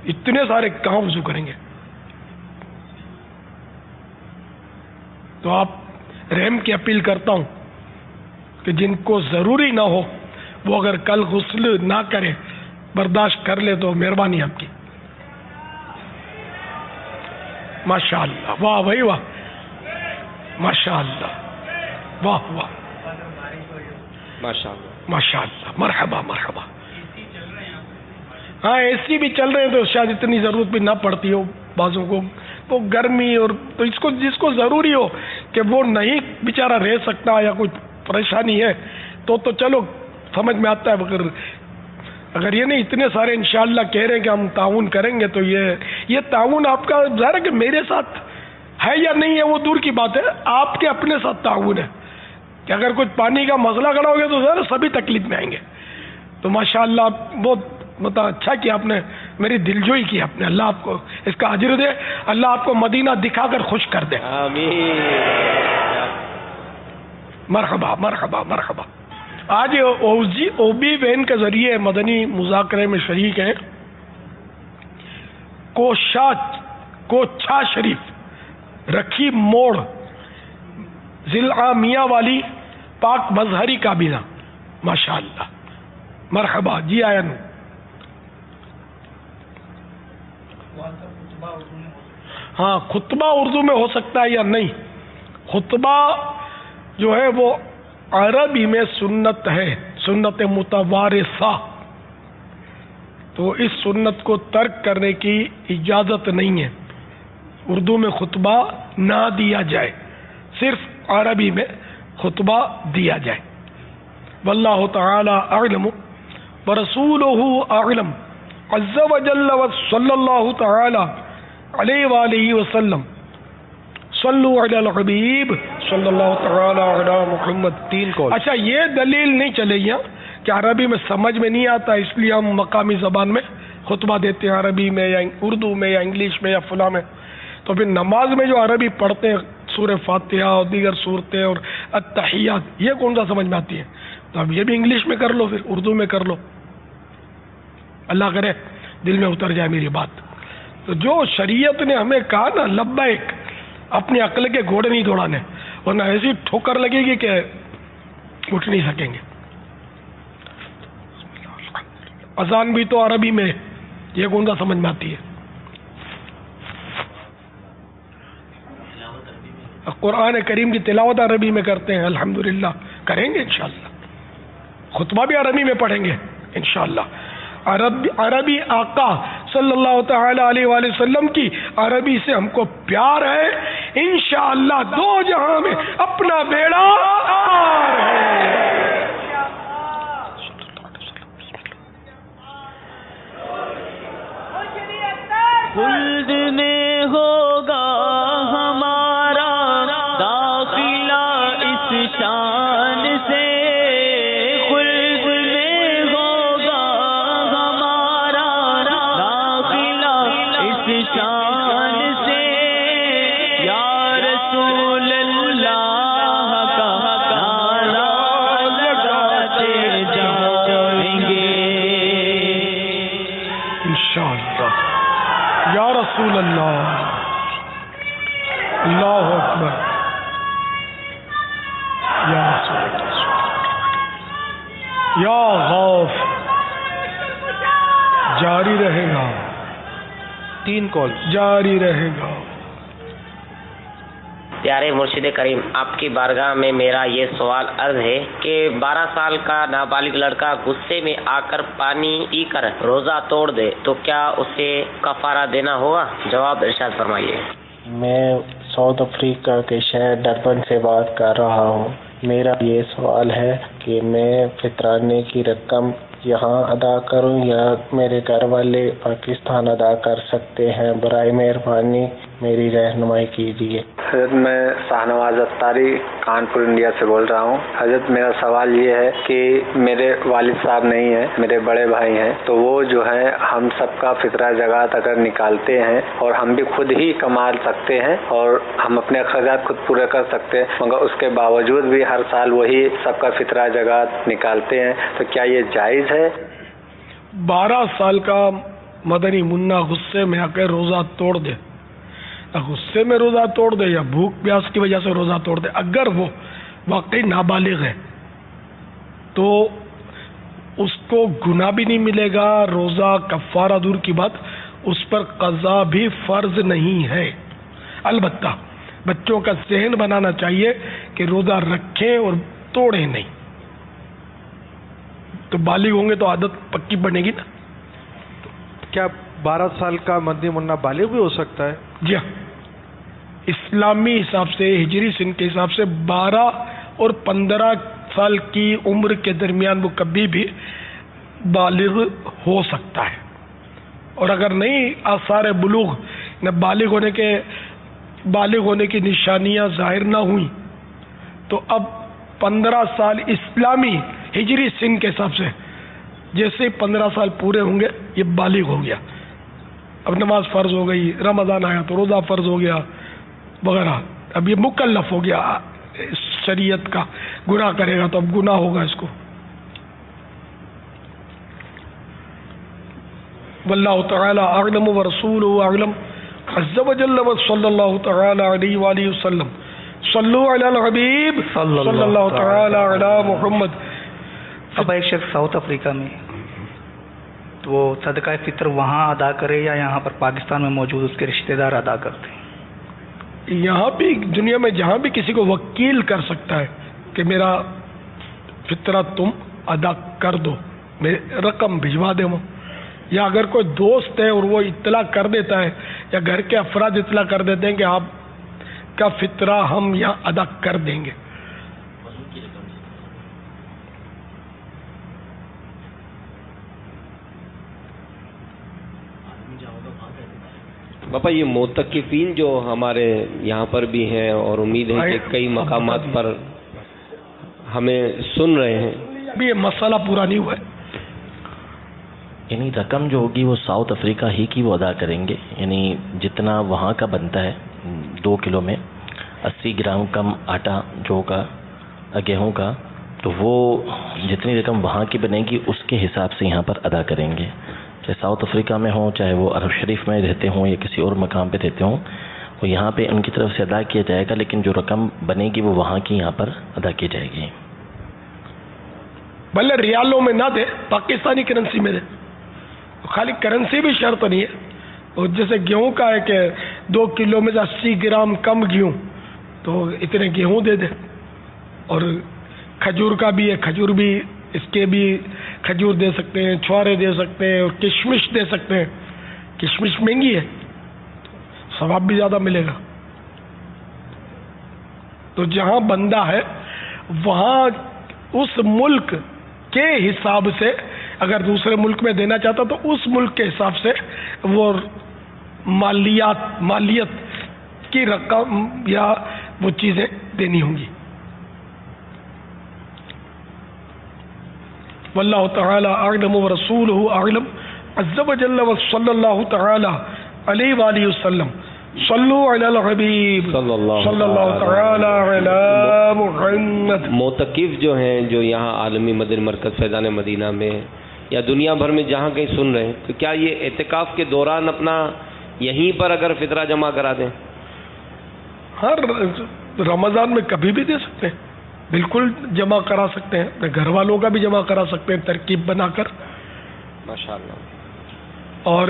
اتنے سارے کہاں وضو کریں گے؟ تو آپ رحم کی اپیل کرتا ہوں کہ جن کو ضروری نہ ہو وہ اگر کل غسل نہ کرے، برداشت کر لے تو مہربانی آپ کی۔ ماشاء اللہ، واہ بھائی واہ، ماشاء اللہ، واہ واہ، ماشاء اللہ، ماشاء اللہ، مرحبا مرحبا۔ ہاں اے سی بھی چل رہے ہیں تو شاید اتنی ضرورت بھی نہ پڑتی ہو بعضوں کو، وہ گرمی اور تو اس کو جس کو ضروری ہو کہ وہ نہیں بیچارہ رہ سکتا یا کوئی پریشانی ہے تو چلو سمجھ میں آتا ہے، مگر اگر یہ نہیں اتنے سارے انشاءاللہ کہہ رہے ہیں کہ ہم تعاون کریں گے تو یہ تعاون آپ کا ظاہر ہے کہ میرے ساتھ ہے یا نہیں ہے وہ دور کی بات ہے، آپ کے اپنے ساتھ تعاون ہے کہ اگر کچھ پانی کا مسئلہ کھڑا ہو گیا تو ظاہر سبھی تکلیف میں آئیں گے. تو ماشاءاللہ بہت مطلب اچھا کیا آپ نے، میری دلجوئی کی آپ نے، اللہ آپ کو اس کا اجر دے، اللہ آپ کو مدینہ دکھا کر خوش کر دے. آمین. مرحبا مرحبا مرحبا. آج او بی وین کے ذریعے مدنی مذاکرے میں شریک ہیں کوچھا شریف رکھی موڑ ضلع میاں والی پاک مظہری کابینہ. ماشاءاللہ مرحبا. جی آیا نو. ہاں خطبہ اردو میں ہو سکتا ہے یا نہیں. خطبہ جو ہے وہ عربی میں سنت ہے، سنت متوارثہ، تو اس سنت کو ترک کرنے کی اجازت نہیں ہے. اردو میں خطبہ نہ دیا جائے، صرف عربی میں خطبہ دیا جائے. واللہ تعالی اعلم ورسولہ اعلم عز وجل وصلی اللہ تعالی علیہ وآلہ وسلم. صلو علی الحبیب صلی اللہ تعالی علی محمد. 3 کال. اچھا یہ دلیل نہیں چلے گی کہ عربی میں سمجھ میں نہیں آتا اس لیے ہم مقامی زبان میں خطبہ دیتے ہیں، عربی میں یا اردو میں یا انگلش میں یا فلاں میں. تو پھر نماز میں جو عربی پڑھتے ہیں سورہ فاتحہ اور دیگر صورتیں اور التحیات، یہ کون سا سمجھ میں آتی ہے؟ تو اب یہ بھی انگلش میں کر لو، پھر اردو میں کر لو. اللہ کرے دل میں اتر جائے میری بات. تو جو شریعت نے ہمیں کہا نا لبیک، اپنی عقل کے گھوڑے نہیں دوڑانے، ورنہ ایسی ٹھوکر لگے گی کہ اٹھ نہیں سکیں گے. اذان بھی تو عربی میں، یہ کون سا سمجھ میں آتی ہے؟ قرآن کریم کی تلاوت عربی میں کرتے ہیں، الحمدللہ کریں گے انشاءاللہ. خطبہ بھی عربی میں پڑھیں گے انشاءاللہ. عربی آقا صلی اللہ تعالی علیہ وآلہ وسلم کی عربی سے ہم کو پیار ہے. انشاءاللہ دو جہاں میں اپنا بیڑا پار ہے. خلد میں ہوگا ہمارا داخلہ اس شان سے، خلد میں ہوگا ہمارا داخلہ اس شان سے. یا رسول اللہ کا نعرہ لگاتے جائیں گے انشاءاللہ. یا رسول اللہ، اللہ اکبر. یا رسول اللہ، یا غوث. جاری رہے گا. 3 کال. جاری رہے گا. پیارے مرشد کریم، آپ کی بارگاہ میں میرا یہ سوال عرض ہے کہ 12 سال کا نابالغ لڑکا غصے میں آ کر پانی پی کر روزہ توڑ دے تو کیا اسے کفارہ دینا ہوگا؟ جواب ارشاد فرمائیے. میں ساؤتھ افریقہ کے شہر ڈربن سے بات کر رہا ہوں. میرا یہ سوال ہے کہ میں فطرانے کی رقم یہاں ادا کروں یا میرے گھر والے پاکستان ادا کر سکتے ہیں؟ برائے مہربانی میری رہنمائی کیجیے. حضرت میں شاہنواز اختاری کانپور انڈیا سے بول رہا ہوں. حضرت میرا سوال یہ ہے کہ میرے والد صاحب نہیں ہیں، میرے بڑے بھائی ہیں، تو وہ جو ہے ہم سب کا فطرہ زکوٰۃ اگر نکالتے ہیں اور ہم بھی خود ہی کما سکتے ہیں اور ہم اپنے اخراجات خود پورے کر سکتے ہیں، مگر اس کے باوجود بھی ہر سال وہی سب کا فطرہ زکوٰۃ نکالتے ہیں، تو کیا یہ جائز ہے؟ 12 سال کا مدنی منا غصے میں آ کے روزہ توڑ دے، غصے میں روزہ توڑ دے یا بھوک پیاس کی وجہ سے روزہ توڑ دے، اگر وہ واقعی نابالغ ہے تو اس کو گناہ بھی نہیں ملے گا. روزہ کفارہ دور کی بات، اس پر قضا بھی فرض نہیں ہے. البتہ بچوں کا ذہن بنانا چاہیے کہ روزہ رکھیں اور توڑیں نہیں. تو بالغ ہوں گے تو عادت پکی بنے گی نا. کیا 12 سال کا مدنی منا بالغ بھی ہو سکتا ہے؟ جی ہاں. اسلامی حساب سے ہجری سن کے حساب سے 12 اور 15 سال کی عمر کے درمیان وہ کبھی بھی بالغ ہو سکتا ہے. اور اگر نہیں آثار بلوغ نہ بالغ ہونے کی نشانیاں ظاہر نہ ہوئیں تو اب 15 سال اسلامی ہجری سن کے حساب سے جیسے 15 سال پورے ہوں گے یہ بالغ ہو گیا. اب نماز فرض ہو گئی، رمضان آیا تو روزہ فرض ہو گیا وغیرہ، اب یہ مکلف ہو گیا شریعت کا. گناہ کرے گا تو اب گناہ ہوگا اس کو. واللہ تعالی اعلم ورسولہ اعلم عز وجل وصلی اللہ تعالی علیہ وآلہ وسلم. صلو علی الحبیب صلی اللہ تعالی علی محمد. اب ایک شخص ساؤتھ افریقہ میں تو وہ صدقہ فطر وہاں ادا کرے یا یہاں پر پاکستان میں موجود اس کے رشتہ دار ادا کرتے ہیں؟ یہاں بھی دنیا میں جہاں بھی کسی کو وکیل کر سکتا ہے کہ میرا فطرہ تم ادا کر دو، رقم بھجوا دے وہ، یا اگر کوئی دوست ہے اور وہ اطلاع کر دیتا ہے یا گھر کے افراد اطلاع کر دیتے ہیں کہ آپ کا فطرہ ہم یہاں ادا کر دیں گے. باپا یہ معتکفین جو ہمارے یہاں پر بھی ہیں اور امید ہے کہ کئی مقامات پر ہمیں سن رہے ہیں، ابھی یہ مسئلہ پورا نہیں ہوا ہے. یعنی رقم جو ہوگی وہ ساؤتھ افریقہ ہی کی وہ ادا کریں گے، یعنی جتنا وہاں کا بنتا ہے 2 کلو میں 80 گرام کم آٹا جو کا گیہوں کا، تو وہ جتنی رقم وہاں کی بنے گی اس کے حساب سے یہاں پر ادا کریں گے. چاہے ساؤتھ افریقہ میں ہوں، چاہے وہ عرب شریف میں رہتے ہوں یا کسی اور مقام پہ رہتے ہوں، وہ یہاں پہ ان کی طرف سے ادا کیا جائے گا، لیکن جو رقم بنے گی وہ وہاں کی یہاں پر ادا کی جائے گی. بھلے ریالوں میں نہ دے، پاکستانی کرنسی میں دے. خالی کرنسی بھی شرط نہیں ہے. اور جیسے گیہوں کا ہے کہ 2 کلو میں سے 80 گرام کم گیہوں تو اتنے گیہوں دے دے. اور کھجور کا بھی ہے، کھجور بھی اس کے بھی کھجور دے سکتے ہیں، چھوارے دے سکتے ہیں اور کشمش دے سکتے ہیں. کشمش مہنگی ہے، ثواب بھی زیادہ ملے گا. تو جہاں بندہ ہے وہاں اس ملک کے حساب سے اگر دوسرے ملک میں دینا چاہتا تو اس ملک کے حساب سے وہ مالیت کی رقم یا وہ چیزیں دینی ہوں گی. واللہ تعالی اعلم ورسولہ اعلم عز وجل وصلی اللہ تعالی علیہ وآلہ وسلم. صلو علی الحبیب صلی اللہ تعالی علی محمد. معتکف جو ہیں جو یہاں عالمی مدنی مرکز فیضان مدینہ میں یا دنیا بھر میں جہاں کہیں سن رہے ہیں، تو کیا یہ اعتکاف کے دوران اپنا یہیں پر اگر فطرہ جمع کرا دیں؟ ہر رمضان میں کبھی بھی دے سکتے ہیں، بالکل جمع کرا سکتے ہیں. اپنے گھر والوں کا بھی جمع کرا سکتے ہیں ترکیب بنا کر. ماشاءاللہ. اور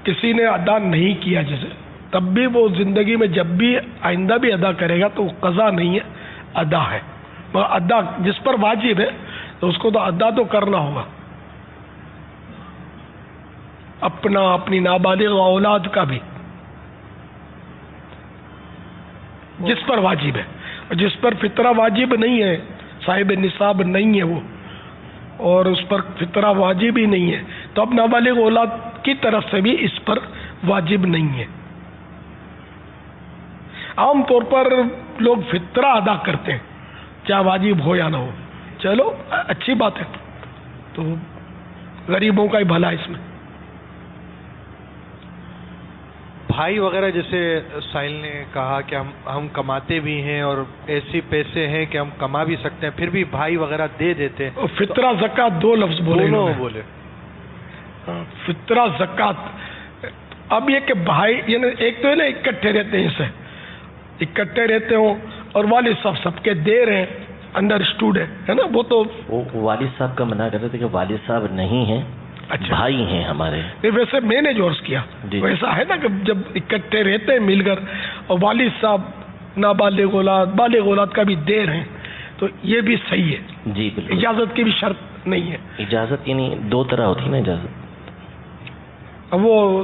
کسی نے ادا نہیں کیا جیسے تب بھی وہ زندگی میں جب بھی آئندہ بھی ادا کرے گا تو وہ قضا نہیں ہے، ادا ہے. ادا جس پر واجب ہے تو اس کو تو ادا تو کرنا ہوگا. اپنی نابالغ اولاد کا بھی جس پر واجب ہے. جس پر فطرہ واجب نہیں ہے، صاحب نصاب نہیں ہے وہ، اور اس پر فطرہ واجب ہی نہیں ہے، تو اب نابالغ اولاد کی طرف سے بھی اس پر واجب نہیں ہے. عام طور پر لوگ فطرہ ادا کرتے ہیں چاہے واجب ہو یا نہ ہو. چلو اچھی بات ہے، تو غریبوں کا ہی بھلا اس میں. بھائی وغیرہ جیسے سائل نے کہا کہ ہم کماتے بھی ہیں اور ایسے پیسے ہیں کہ ہم کما بھی سکتے ہیں، پھر بھی بھائی وغیرہ دے دیتے ہیں. فطرہ زکوٰۃ 2 لفظ بولے. فطرہ زکوٰۃ. اب یہ کہ بھائی یعنی ایک تو ہے نا اکٹھے رہتے ہیں، اسے اکٹھے رہتے ہوں اور والد صاحب سب کے دے رہے ہیں، انڈرسٹوڈ ہے نا. وہ تو والد صاحب کا منع کرتے تھے کہ والد صاحب نہیں ہیں، بھائی ہیں ہمارے. ویسے میں نے جو عرض کیا ویسا ہے نا کہ جب اکٹھے رہتے ہیں مل کر اور والد صاحب نابالغ اولاد بالغ اولاد کا بھی دے رہے ہیں تو یہ بھی صحیح ہے. جی بالکل. اجازت کی بھی شرط نہیں ہے. اجازت یعنی 2 طرح ہوتی ہے نا اجازت. وہ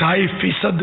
2.5%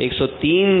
103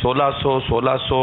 1600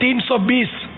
320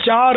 4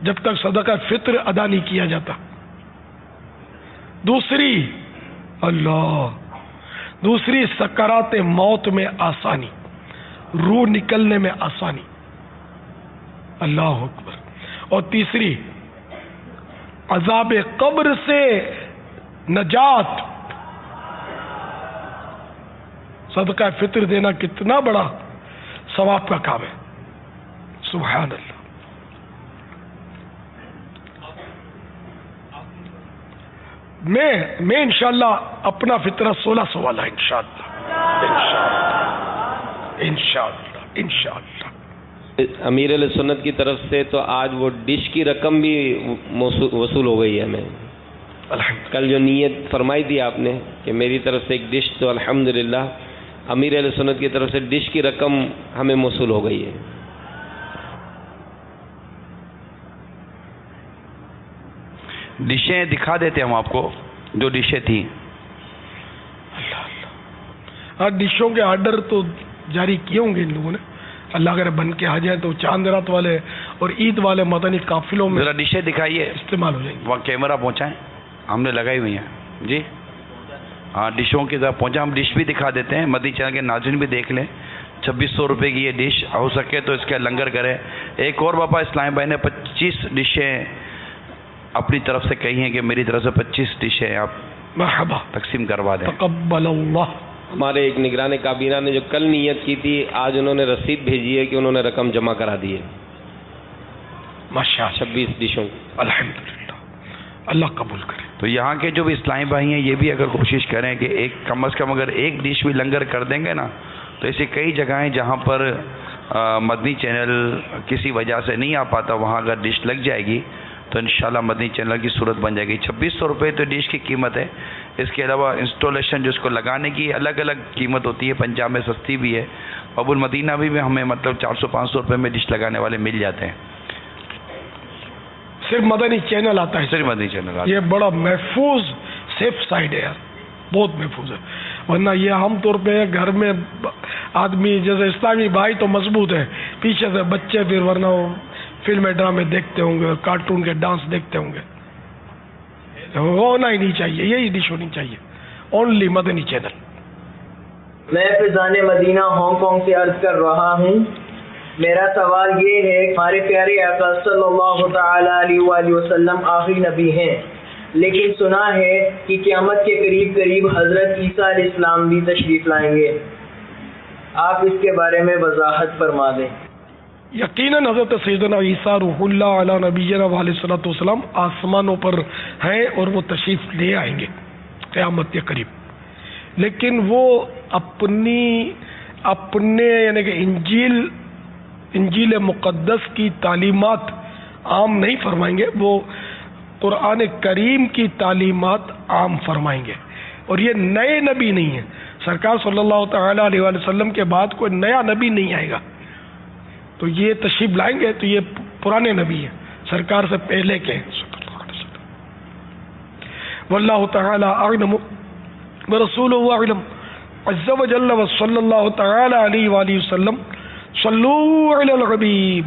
جب تک صدقہ فطر ادا نہیں کیا جاتا. دوسری سکرات موت میں آسانی، روح نکلنے میں آسانی. اللہ اکبر. اور تیسری عذاب قبر سے نجات. صدقہ فطر دینا کتنا بڑا ثواب کا کام ہے. سبحان اللہ. میں انشاءاللہ اپنا فطرہ 1600 والا انشاءاللہ. امیر علیہ سنت کی طرف سے تو آج وہ ڈش کی رقم بھی وصول ہو گئی ہے ہمیں. کل جو نیت فرمائی تھی آپ نے کہ میری طرف سے ایک ڈش، تو الحمدللہ امیر علیہ سنت کی طرف سے ڈش کی رقم ہمیں موصول ہو گئی ہے. ڈشیں دکھا دیتے ہم آپ کو جو ڈشیں تھیں. ہاں ڈشوں کے آرڈر تو جاری کیے ہوں گے ان لوگوں نے. اللہ اگر بن کے آ جائیں تو چاند رات والے اور عید والے مدنی قافلوں میں ذرا ڈشیں دکھائیے، استعمال ہو جائیں گے. وہاں کیمرہ پہنچائیں، ہم نے لگائی ہوئی ہیں جی. ہاں ڈشوں کی ذرا پہنچا. ہم ڈش بھی دکھا دیتے ہیں، مدنی چینل کے ناظرین بھی دیکھ لیں. 2600 روپے کی یہ ڈش، ہو سکے تو اس کا لنگر کرے. ایک اور باپا اسلام بھائی نے 25 ڈشیں اپنی طرف سے کہی ہیں کہ میری طرف سے 25 ڈشیں آپ مرحبا تقسیم کروا دیں. تقبل اللہ. ہمارے ایک نگران کابینہ نے جو کل نیت کی تھی، آج انہوں نے رسید بھیجی ہے کہ انہوں نے رقم جمع کرا دی ہے. ماشاءاللہ 26 ڈشوں. الحمدللہ اللہ قبول کرے. تو یہاں کے جو بھی اسلامی بھائی ہیں یہ بھی اگر کوشش کریں کہ ایک کم از کم اگر ایک ڈش بھی لنگر کر دیں گے نا، تو ایسی کئی جگہیں جہاں پر مدنی چینل کسی وجہ سے نہیں آ پاتا، وہاں اگر ڈش لگ جائے گی تو انشاءاللہ مدنی چینل کی صورت بن جائے گی. 2600 روپے تو ڈش کی قیمت ہے. اس کے علاوہ انسٹالیشن جو اس کو لگانے کی الگ الگ قیمت ہوتی ہے. پنجاب میں سستی بھی ہے، ابو المدینہ بھی ہمیں مطلب 400-500 روپے میں ڈش لگانے والے مل جاتے ہیں. صرف مدنی چینل آتا ہے. صرف مدنی چینل آتا ہے. یہ بڑا محفوظ سیف سائڈ ہے یار، بہت محفوظ ہے. ورنہ یہ عام طور پہ گھر میں آدمی جیسے اسلامی بھائی تو مضبوط ہے، پیچھے سے بچے پھر ورنہ فلم ڈرامے دیکھتے ہوں گے، کارٹون کے ڈانس دیکھتے ہوں گے. ہونا ہی نہیں چاہیے، یہی ڈش ہونی چاہیے. اونلی مدنی چینل. میں فیضان مدینہ ہانگ کانگ سے عرض کر رہا ہوں. میرا سوال یہ ہے، ہمارے پیارے آقا صلی اللہ تعالی علیہ وآلہ وسلم آخری نبی ہیں، لیکن سنا ہے کہ قیامت کے قریب حضرت عیسیٰ علیہ السلام بھی تشریف لائیں گے. آپ اس کے بارے میں وضاحت فرما دیں. یقیناً حضرت سیدنا عیسیٰ روح اللہ علی نبینا علیہ الصلوۃ والسلام آسمانوں پر ہیں اور وہ تشریف لے آئیں گے قیامت کے قریب. لیکن وہ اپنے یعنی کہ انجیل مقدس کی تعلیمات عام نہیں فرمائیں گے، وہ قرآن کریم کی تعلیمات عام فرمائیں گے. اور یہ نئے نبی نہیں ہیں. سرکار صلی اللہ تعالی علیہ وآلہ وسلم کے بعد کوئی نیا نبی نہیں آئے گا. تو یہ تشریف لائیں گے تو یہ پرانے نبی ہیں، سرکار سے پہلے کے ہیں. واللہ تعالی اعلم ورسولہ اعلم عز وجل وصلی اللہ تعالی علیہ وآلہ وسلم. صلو علی الحبیب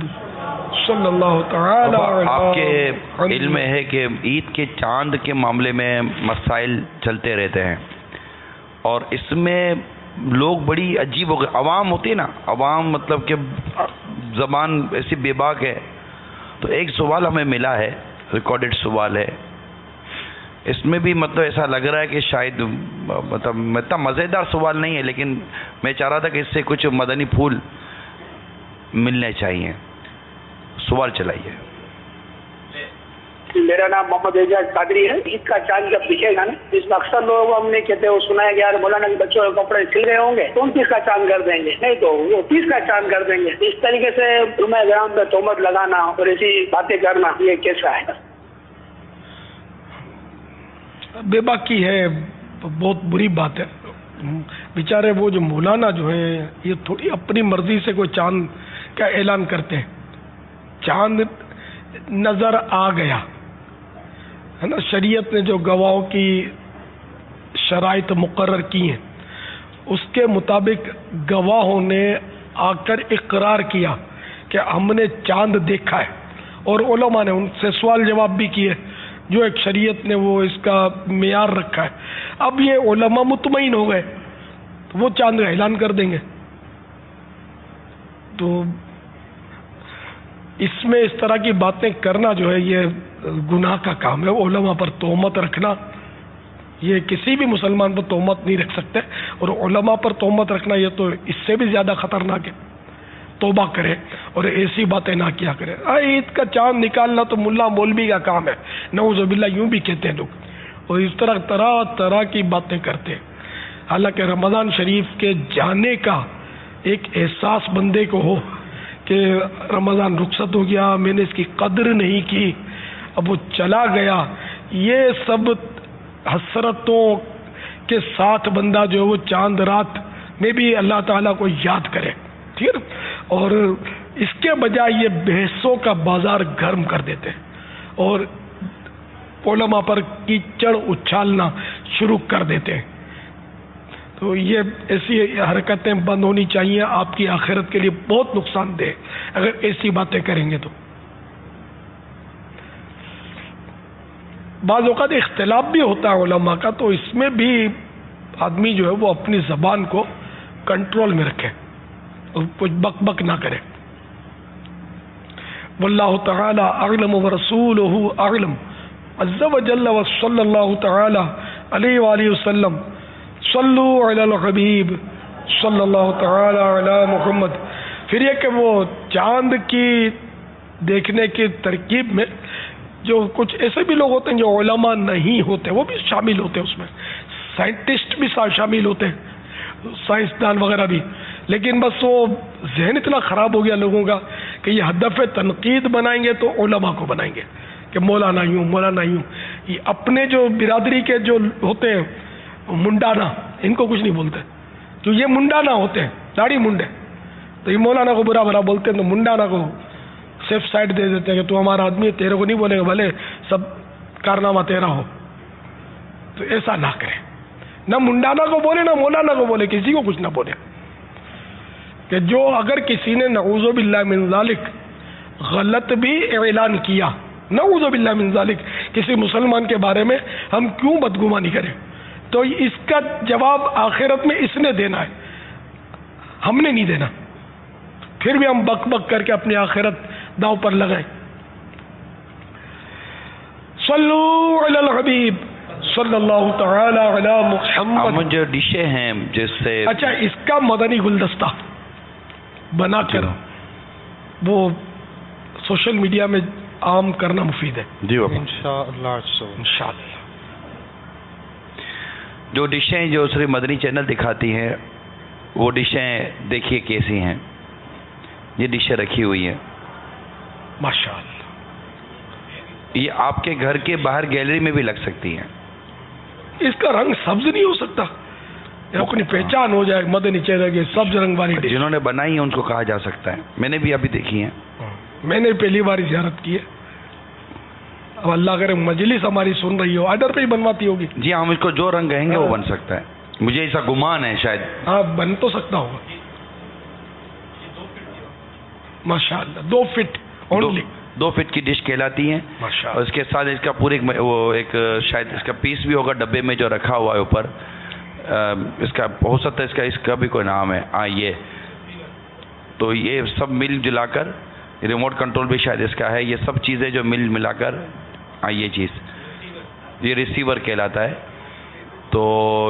صلی اللہ تعالی علیہ. آپ کے علم میں ہے کہ عید کے چاند کے معاملے میں مسائل چلتے رہتے ہیں، اور اس میں لوگ بڑی عجیب ہو گئے. عوام ہوتی ہے نا، عوام مطلب کہ زبان ایسی بے باک ہے. تو ایک سوال ہمیں ملا ہے، ریکارڈڈ سوال ہے. اس میں بھی مطلب ایسا لگ رہا ہے کہ شاید مطلب اتنا مزیدار سوال نہیں ہے، لیکن میں چاہ رہا تھا کہ اس سے کچھ مدنی پھول ملنے چاہیے. سوال چلائیے. میرا نام محمد اعجاز قادری ہے. عید کا چاند جب دکھے گا نا، اس میں اکثر لوگ ہم نے کہتے ہیں سنا ہے کہ یار مولانا کے بچوں کے کپڑے سل رہے ہوں گے تو 29 کا چاند کر دیں گے، نہیں تو وہ 30 کا چاند کر دیں گے. اس طریقے سے علماء کرام پہ تہمت لگانا اور ایسی باتیں کرنا، یہ کیسا ہے؟ بے باکی ہے، بہت بری بات ہے. بیچارے وہ جو مولانا جو ہیں یہ تھوڑی اپنی مرضی سے کوئی چاند کا اعلان کرتے ہیں. چاند نظر آ گیا ہے نا، شریعت نے جو گواہوں کی شرائط مقرر کی ہیں اس کے مطابق گواہوں نے آ کر اقرار کیا کہ ہم نے چاند دیکھا ہے اور علماء نے ان سے سوال جواب بھی کیے جو ایک شریعت نے وہ اس کا معیار رکھا ہے. اب یہ علماء مطمئن ہو گئے تو وہ چاند کا اعلان کر دیں گے. تو اس میں اس طرح کی باتیں کرنا جو ہے یہ گناہ کا کام ہے. علماء پر تہمت رکھنا، یہ کسی بھی مسلمان پر تہمت نہیں رکھ سکتے، اور علماء پر تہمت رکھنا یہ تو اس سے بھی زیادہ خطرناک ہے. توبہ کرے اور ایسی باتیں نہ کیا کرے. عید کا چاند نکالنا تو ملا مولوی کا کام ہے، نعوذ باللہ یوں بھی کہتے ہیں لوگ، اور اس طرح طرح کی باتیں کرتے ہیں. حالانکہ رمضان شریف کے جانے کا ایک احساس بندے کو ہو کہ رمضان رخصت ہو گیا، میں نے اس کی قدر نہیں کی، اب وہ چلا گیا. یہ سب حسرتوں کے ساتھ بندہ جو ہے وہ چاند رات میں بھی اللہ تعالیٰ کو یاد کرے، ٹھیک ہے. اور اس کے بجائے یہ بحثوں کا بازار گرم کر دیتے ہیں اور علماء پر کیچڑ اچھالنا شروع کر دیتے ہیں. تو یہ ایسی حرکتیں بند ہونی چاہیے، آپ کی آخرت کے لیے بہت نقصان دہ اگر ایسی باتیں کریں گے. تو بعض اوقات اختلاف بھی ہوتا ہے علماء کا، تو اس میں بھی آدمی جو ہے وہ اپنی زبان کو کنٹرول میں رکھے اور کچھ بک بک نہ کرے. واللہ تعالی اعلم ورسولہ اعلم عز وجل وصلی اللہ تعالی علیہ وآلہ وسلم. صلو علی الحبیب صلی اللہ تعالی علی محمد. پھر یہ کہ وہ چاند کی دیکھنے کی ترکیب میں جو کچھ ایسے بھی لوگ ہوتے ہیں جو علماء نہیں ہوتے، وہ بھی شامل ہوتے ہیں اس میں. سائنٹسٹ بھی شامل ہوتے ہیں، سائنسدان وغیرہ بھی. لیکن بس وہ ذہن اتنا خراب ہو گیا لوگوں کا کہ یہ ہدف تنقید بنائیں گے تو علماء کو بنائیں گے کہ مولانا یوں مولانا یوں. یہ اپنے جو برادری کے جو ہوتے ہیں منڈانا، ان کو کچھ نہیں بولتے، جو یہ منڈانا ہوتے ہیں داڑھی منڈے، تو یہ مولانا کو برا برا بولتے ہیں، تو منڈانا کو سیف سائڈ دے دیتے ہیں کہ تو ہمارا آدمی ہے، تیرے کو نہیں بولے گا بھلے سب کارنامہ تیرا ہو. تو ایسا نہ کریں، نہ منڈانا کو بولے نہ مولانا کو بولے، کسی کو کچھ نہ بولے. کہ جو اگر کسی نے نعوذ باللہ من ذالک غلط بھی اعلان کیا، نعوذ باللہ من ذالک کسی مسلمان کے بارے میں ہم کیوں بدگمانی کریں، تو اس کا جواب آخرت میں اس نے دینا ہے، ہم نے نہیں دینا. پھر بھی ہم بک بک کر کے اپنی آخرت داؤ پر لگائیں. صلو علی الحبیب صلی اللہ تعالی علی محمد. جو ڈشیں ہیں جس سے اچھا اس کا مدنی گلدستہ بنا کر وہ سوشل میڈیا میں عام کرنا مفید ہے. جی انشاءاللہ. جو ڈشیں جو صرف مدنی چینل دکھاتی ہیں وہ ڈشیں دیکھیے کیسی ہیں. یہ ڈشیں رکھی ہوئی ہیں ماشاءاللہ. یہ آپ کے گھر کے باہر گیلری میں بھی لگ سکتی ہیں. اس کا رنگ سبز نہیں ہو سکتا، اپنی پہچان ہو جائے مدنی چینل کے سبز رنگ والی ڈش. جنہوں نے بنائی ہے ان کو کہا جا سکتا ہے. میں نے بھی ابھی دیکھی ہیں، میں نے پہلی بار زیارت کی ہے. اب اللہ کرے مجلس ہماری سن رہی ہو، آرڈر پہ ہی بنواتی ہوگی. جی ہم اس کو جو رنگ کہیں گے وہ بن سکتا ہے. مجھے ایسا گمان ہے شاید. ہاں بن تو سکتا ہوگا. ماشاءاللہ 2 فٹ اونلی. 2 فٹ کی ڈش کہلاتی ہیں. اور اس کے ساتھ اس کا پورے ایک شاید اس کا پیس بھی ہوگا ڈبے میں جو رکھا ہوا ہے اوپر. اس کا ہو سکتا ہے اس کا بھی کوئی نام ہے. یہ تو یہ سب مل جلا کر ریموٹ کنٹرول بھی شاید اس کا ہے. یہ سب چیزیں جو ملا کر یہ چیز یہ ریسیور کہلاتا ہے. تو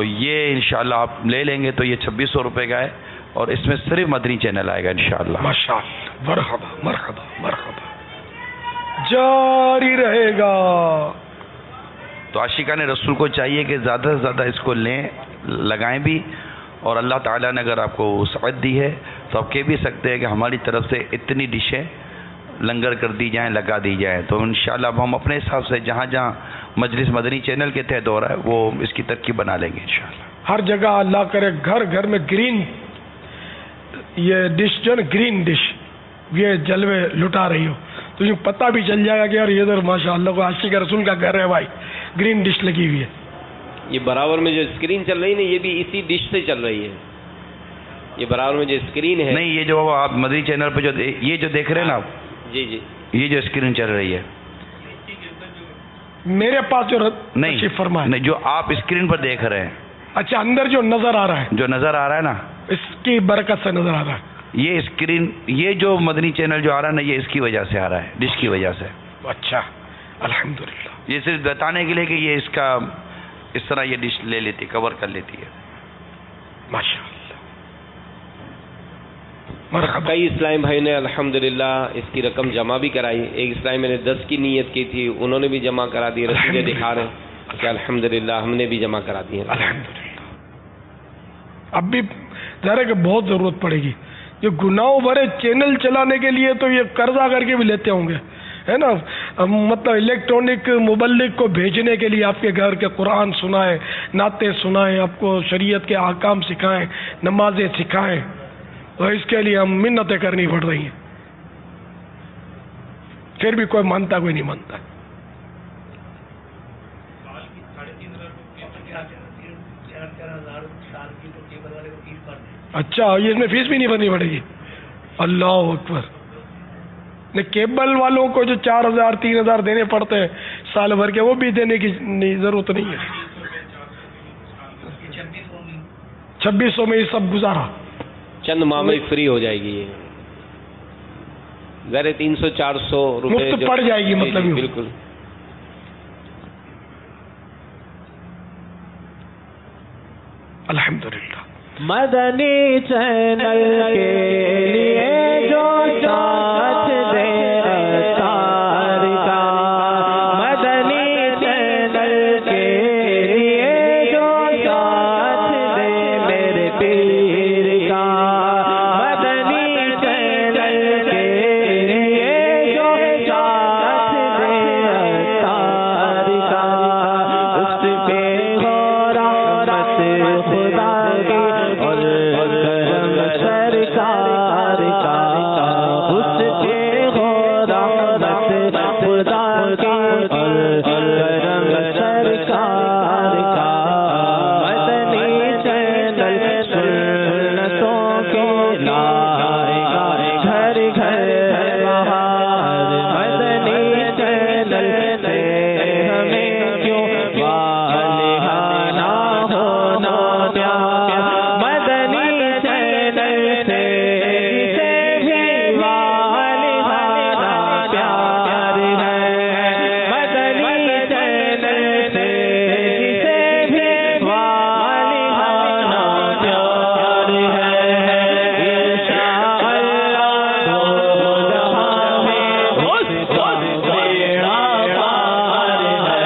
یہ انشاءاللہ آپ لے لیں گے تو یہ 2600 روپے کا ہے اور اس میں صرف مدنی چینل آئے گا انشاءاللہ. ماشاءاللہ. مرحبا مرحبا مرحبا. جاری رہے گا. تو عاشقان رسول کو چاہیے کہ زیادہ سے زیادہ اس کو لیں، لگائیں بھی. اور اللہ تعالیٰ نے اگر آپ کو وسعت دی ہے تو آپ کہہ بھی سکتے ہیں کہ ہماری طرف سے اتنی ڈشیں لنگر کر دی جائیں، لگا دی جائیں. تو انشاءاللہ اب ہم اپنے حساب سے جہاں جہاں مجلس مدنی چینل کے تحت ہو رہا ہے وہ اس کی ترکیب بنا لیں گے انشاءاللہ. ہر جگہ اللہ کرے گھر گھر میں گرین یہ ڈش جو نا گرین ڈش یہ جلوے لٹا رہی ہو تو یہ پتہ بھی چل جائے گا کہ یار یہ ادھر ماشاءاللہ کو عاشق رسول کا گھر ہے بھائی، گرین ڈش لگی ہوئی ہے. یہ برابر میں جو اسکرین چل رہی ہے نا یہ بھی اسی ڈش سے چل رہی ہے. یہ برابر میں جو اسکرین ہے نہیں، یہ جو آپ مدنی چینل پہ جو یہ جو دیکھ رہے ہیں نا آپ، جی یہ جو اسکرین چل رہی ہے میرے پاس جو نہیں فرما نہیں، جو آپ اسکرین پر دیکھ رہے ہیں، اچھا اندر جو نظر آ رہا ہے، جو نظر آ رہا ہے نا، اس کی برکت سے نظر آ رہا ہے. یہ اسکرین، یہ جو مدنی چینل جو آ رہا ہے نا، یہ اس کی وجہ سے آ رہا ہے، ڈش کی وجہ سے. اچھا الحمدللہ. یہ صرف بتانے کے لیے کہ یہ اس کا اس طرح یہ ڈش لے لیتی، کور کر لیتی ہے. ماشاء اللہ. کئی اسلامی بھائی نے الحمدللہ اس کی رقم جمع بھی کرائی. ایک اسلامی میں نے 10 کی نیت کی تھی، انہوں نے بھی جمع کرا دی. رسیدیں دکھا رہے ہیں کہ الحمدللہ ہم نے بھی جمع کرا دی. الحمدللہ. اب بھی ظاہر ہے کہ بہت ضرورت پڑے گی. یہ گناہوں بھرے چینل چلانے کے لیے تو یہ قرضہ کر کے بھی لیتے ہوں گے، ہے نا. مطلب الیکٹرانک مبلغ کو بھیجنے کے لیے آپ کے گھر کے قرآن سنائیں، نعتیں سنائیں، آپ کو شریعت کے احکام سکھائیں، نمازیں سکھائیں، اور اس کے لیے ہم منتیں کرنی پڑ رہی ہیں. پھر بھی کوئی مانتا، کوئی نہیں مانتا. اچھا یہ اس میں فیس بھی نہیں بھرنی پڑے گی. اللہ اکبر. کیبل والوں کو جو 4,000 3,000 دینے پڑتے ہیں سال بھر کے، وہ بھی دینے کی ضرورت نہیں ہے. 2600 میں یہ سب گزارا، چند ماہ میں فری ہو جائے گی. یہ ذرا 300-400 روپے مفت پڑ جائے گی. مطلب بالکل. الحمدللہ. مدنی چینل کے لیے جو ساتھ دے اتار کا، مدنی چینل کے لیے جو ساتھ دے میرے پیر کا، مدنی چینل کے لیے جو ساتھ دے اتار کا، اس پہ ہو رحمت خدا کی اور کرم سرکار کا، اس پہ ہو رحمت خدا کی اور کرم سرکار کا. مدنی چینل سنتوں کے لائے گا گھر گھر بہار. مدنی چینل سے ہمیں کیوں والہانہ ہونا پیار. مدنی چینل سے جسے بھی والہانہ پیار ہے. مدنی چینل سے جسے بھی والہانہ پیار ہے. انشاءاللہ دو جہاں میں اس کا بیڑا پار ہے.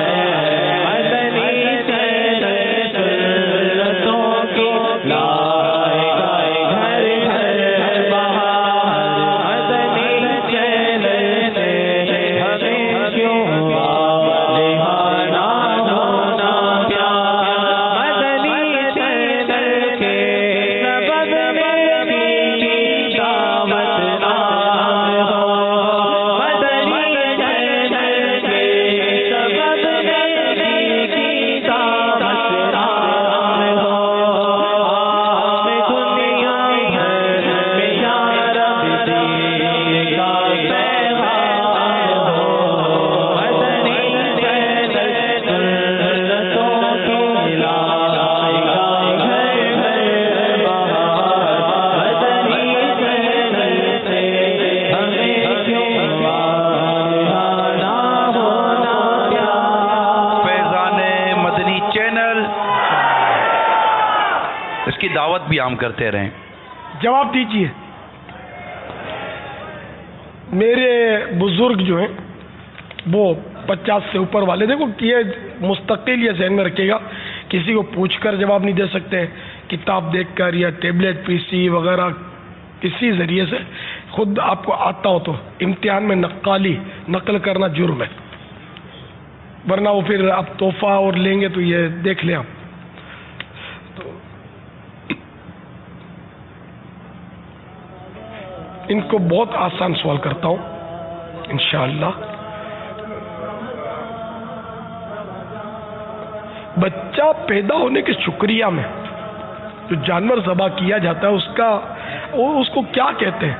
مدنی چینل سنتوں کی لائے گا گھر گھر بہار. مدنی چینل سے ہمیں کیوں والہانہ ہونا پیار. مدنی چینل کے سبب میں کی دعوت عام ہو. مدنی چینل کے سبب میں کی دعوت عام ہو. عام دنیا بھر میں یا رب دین کا پیغام ہو. مدنی چینل سنتوں کی لائے گا گھر گھر بہار. مدنی چینل سے ہمیں کیوں والہانہ ہونا پیار. فیضان مدنی چینل اس کی دعوت بھی عام کرتے رہیں. جواب دیجئے. میرے بزرگ جو ہیں وہ 50 سے اوپر والے، دیکھو یہ مستقل یہ ذہن میں رکھے گا، کسی کو پوچھ کر جواب نہیں دے سکتے، کتاب دیکھ کر یا ٹیبلٹ پی سی وغیرہ کسی ذریعے سے. خود آپ کو آتا ہو تو امتحان میں نقل کرنا جرم ہے، ورنہ وہ پھر آپ تحفہ اور لیں گے تو یہ دیکھ لیں آپ. تو ان کو بہت آسان سوال کرتا ہوں انشاءاللہ. بچہ پیدا ہونے کے شکریہ میں جو جانور ذبح کیا جاتا ہے اس کو کیا کہتے ہیں؟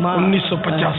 1950।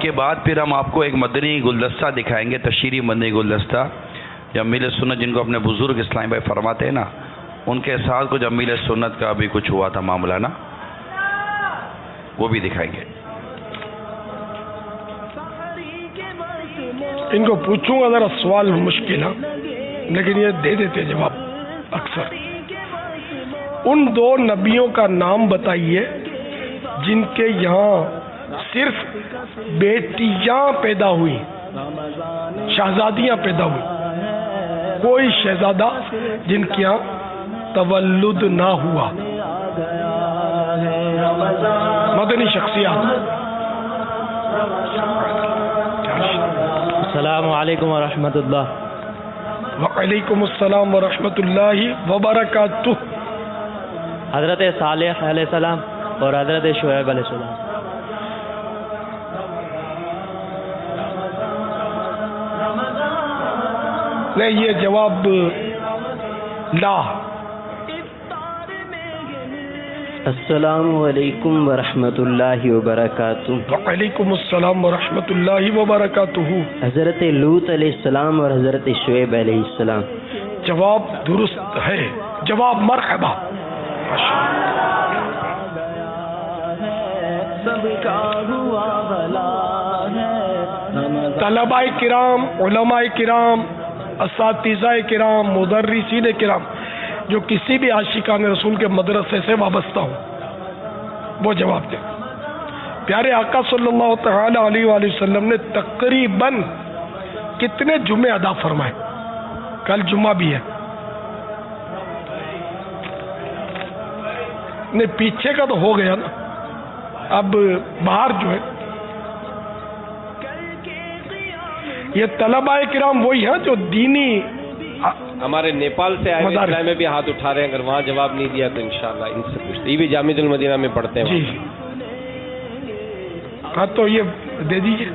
کے بعد پھر ہم آپ کو ایک مدنی گلدستہ دکھائیں گے، تشہیری مدنی گلدستہ، یا امیل سنت جن کو اپنے بزرگ اسلام بھائی فرماتے ہیں نا، ان کے ساتھ کچھ امیل سنت کا بھی کچھ ہوا تھا معاملہ نا، وہ بھی دکھائیں گے۔ ان کو پوچھوں گا ذرا سوال مشکل ہے لیکن یہ دے دیتے جواب اکثر۔ ان دو نبیوں کا نام بتائیے جن کے یہاں صرف بیٹیاں پیدا ہوئی، شہزادیاں پیدا ہوئی، کوئی شہزادہ جن کے یہاں تولد نہ ہوا۔ مدنی شخصیات۔ السلام علیکم ورحمۃ اللہ۔ وعلیکم السلام ورحمۃ اللہ وبرکاتہ۔ حضرت صالح علیہ السلام اور حضرت شعیب علیہ السلام۔ نہیں، یہ جواب لا۔ السلام علیکم ورحمۃ اللہ وبرکاتہ۔ وعلیکم السلام ورحمۃ اللہ وبرکاتہ۔ حضرت لوط علیہ السلام اور حضرت شعیب علیہ السلام۔ جواب درست ہے، جواب مرحبا۔ طلباء کرام، علماء کرام، اساتذہ کرام، مدرسین کرام جو کسی بھی عاشقان رسول کے مدرسے سے وابستہ ہوں وہ جواب دیں۔ پیارے آقا صلی اللہ تعالی علیہ وآلہ وسلم نے تقریباً کتنے جمعے ادا فرمائے؟ کل جمعہ بھی ہے، نہیں پیچھے کا تو ہو گیا نا، اب باہر جو ہے یہ طلباء کرام وہی ہیں جو دینی ہمارے نیپال سے آئے ہوئے اسلام میں بھی ہاتھ اٹھا رہے ہیں، اگر وہاں جواب نہیں دیا تو انشاءاللہ ان سے پوچھتے، یہ بھی جامع المدینہ میں پڑھتے ہیں۔ جی ہاں تو یہ دے دیجیے۔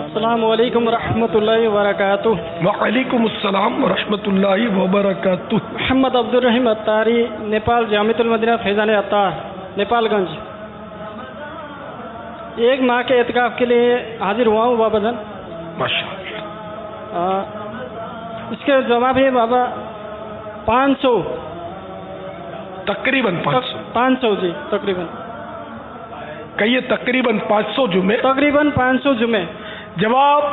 السلام علیکم ورحمۃ اللہ وبرکاتہ۔ وعلیکم السلام ورحمۃ اللہ وبرکاتہ۔ محمد عبد الرحیم اتاری، نیپال، جامع المدینہ فیضان اتار، نیپال گنج۔ ایک ماہ کے اعتکاف کے لیے حاضر ہوا ہوں بابا جان۔ اس کے جواب ہے بابا 500، تقریباً 500 جی تقریباً کہیے تقریباً 500 جمعے، تقریباً 500 جمعے۔ جواب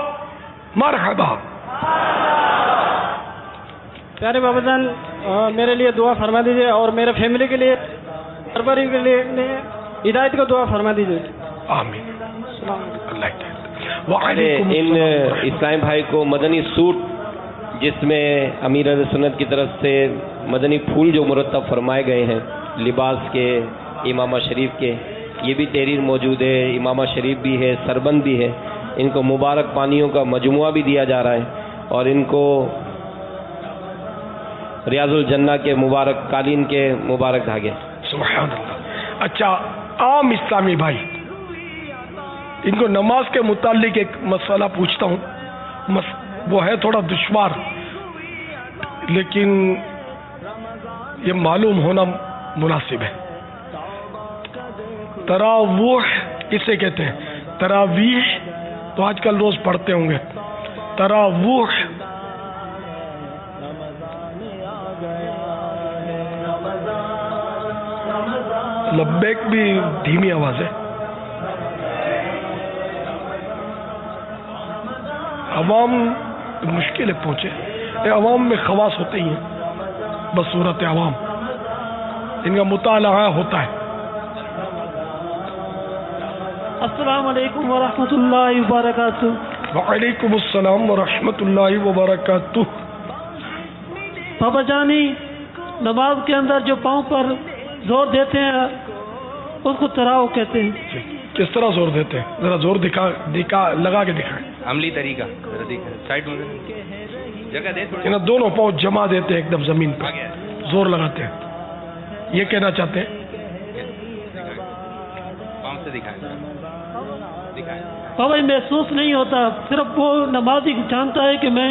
مرحبا۔ پیارے بابا جان میرے لیے دعا فرما دیجیے اور میرے فیملی کے لیے، پروری کے لیے ہدایت کو دعا فرما دیجیے۔ آمین۔ ان اسلام بھائی کو مدنی سوٹ جس میں امیر اہل سنت کی طرف سے مدنی پھول جو مرتب فرمائے گئے ہیں لباس کے، امامہ شریف کے، یہ بھی تحریر موجود ہے، امامہ شریف بھی ہے، سربند بھی ہے، ان کو مبارک پانیوں کا مجموعہ بھی دیا جا رہا ہے اور ان کو ریاض الجنہ کے مبارک قالین کے مبارک دھاگے۔ سبحان اللہ۔ اچھا عام اسلامی بھائی، ان کو نماز کے متعلق ایک مسئلہ پوچھتا ہوں، وہ ہے تھوڑا دشوار لیکن یہ معلوم ہونا مناسب ہے۔ تراویح کسے کہتے ہیں؟ تراویح تو آج کل روز پڑھتے ہوں گے، تراویح لبیک بھی دھیمی آواز ہے۔ عوام مشکل ہے پہنچے، عوام میں خواص ہوتے ہی ہیں، بصورت عوام ان کا مطالعہ ہوتا ہے۔ السلام علیکم ورحمۃ اللہ وبرکاتہ۔ وعلیکم السلام ورحمۃ اللہ وبرکاتہ۔ بابا جانی نماز کے اندر جو پاؤں پر زور دیتے ہیں اس کو تراو کہتے ہیں۔ کس طرح زور دیتے ہیں؟ ذرا زور دکھا لگا کے دکھائیں۔ عملی طریقہ سائڈ میں جگہ دے، انہیں دونوں پاؤں جما دیتے ہیں ایک دم زمین پہ، زور لگاتے ہیں، یہ کہنا چاہتے ہیں؟ پاؤں سے دکھائیں۔ بابا محسوس نہیں ہوتا، صرف وہ نمازی جانتا ہے کہ میں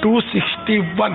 261।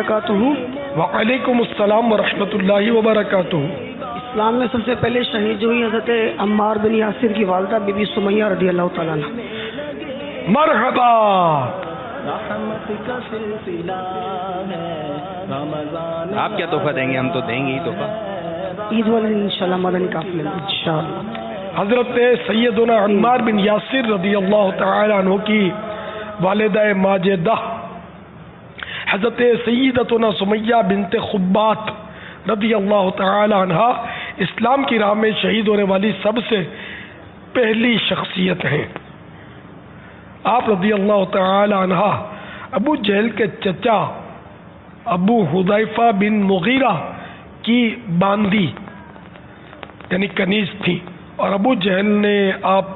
وبرکاتہ. وعلیکم السلام ورحمۃ اللہ وبرکاتہ. اسلام میں سب سے پہلے شہید ہوئی حضرت عمار بن یاسر کی والدہ بی بی سمیہ رضی اللہ تعالیٰ عنہ. مرحبا. آپ کیا تحفہ دیں گے؟ ہم تو دیں گے ہی تحفہ. عید والے دن انشاءاللہ مدنی قافلے میں انشاءاللہ. حضرت سیدنا عمار بن یاسر رضی اللہ تعالی عنہ کی والدہ ماجدہ حضرت سیدتنا سمیہ بنت خبات رضی اللہ تعالی عنہ اسلام کی راہ میں شہید ہونے والی سب سے پہلی شخصیت ہیں. آپ رضی اللہ تعالی عنہ ابو جہل کے چچا ابو حذیفہ بن مغیرہ کی باندی یعنی کنیز تھی، اور ابو جہل نے آپ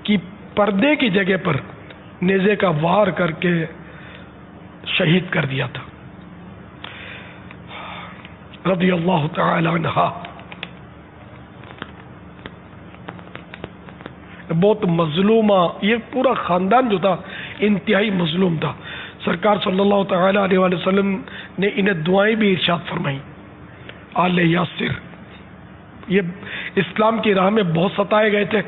کی پردے کی جگہ پر نیزے کا وار کر کے شہید کر دیا تھا رضی اللہ تعالی عنہ. بہت مظلومہ، یہ پورا خاندان جو تھا انتہائی مظلوم تھا. سرکار صلی اللہ تعالی علیہ وآلہ وسلم نے انہیں دعائیں بھی ارشاد فرمائیں. آل یاسر یہ اسلام کی راہ میں بہت ستائے گئے تھے،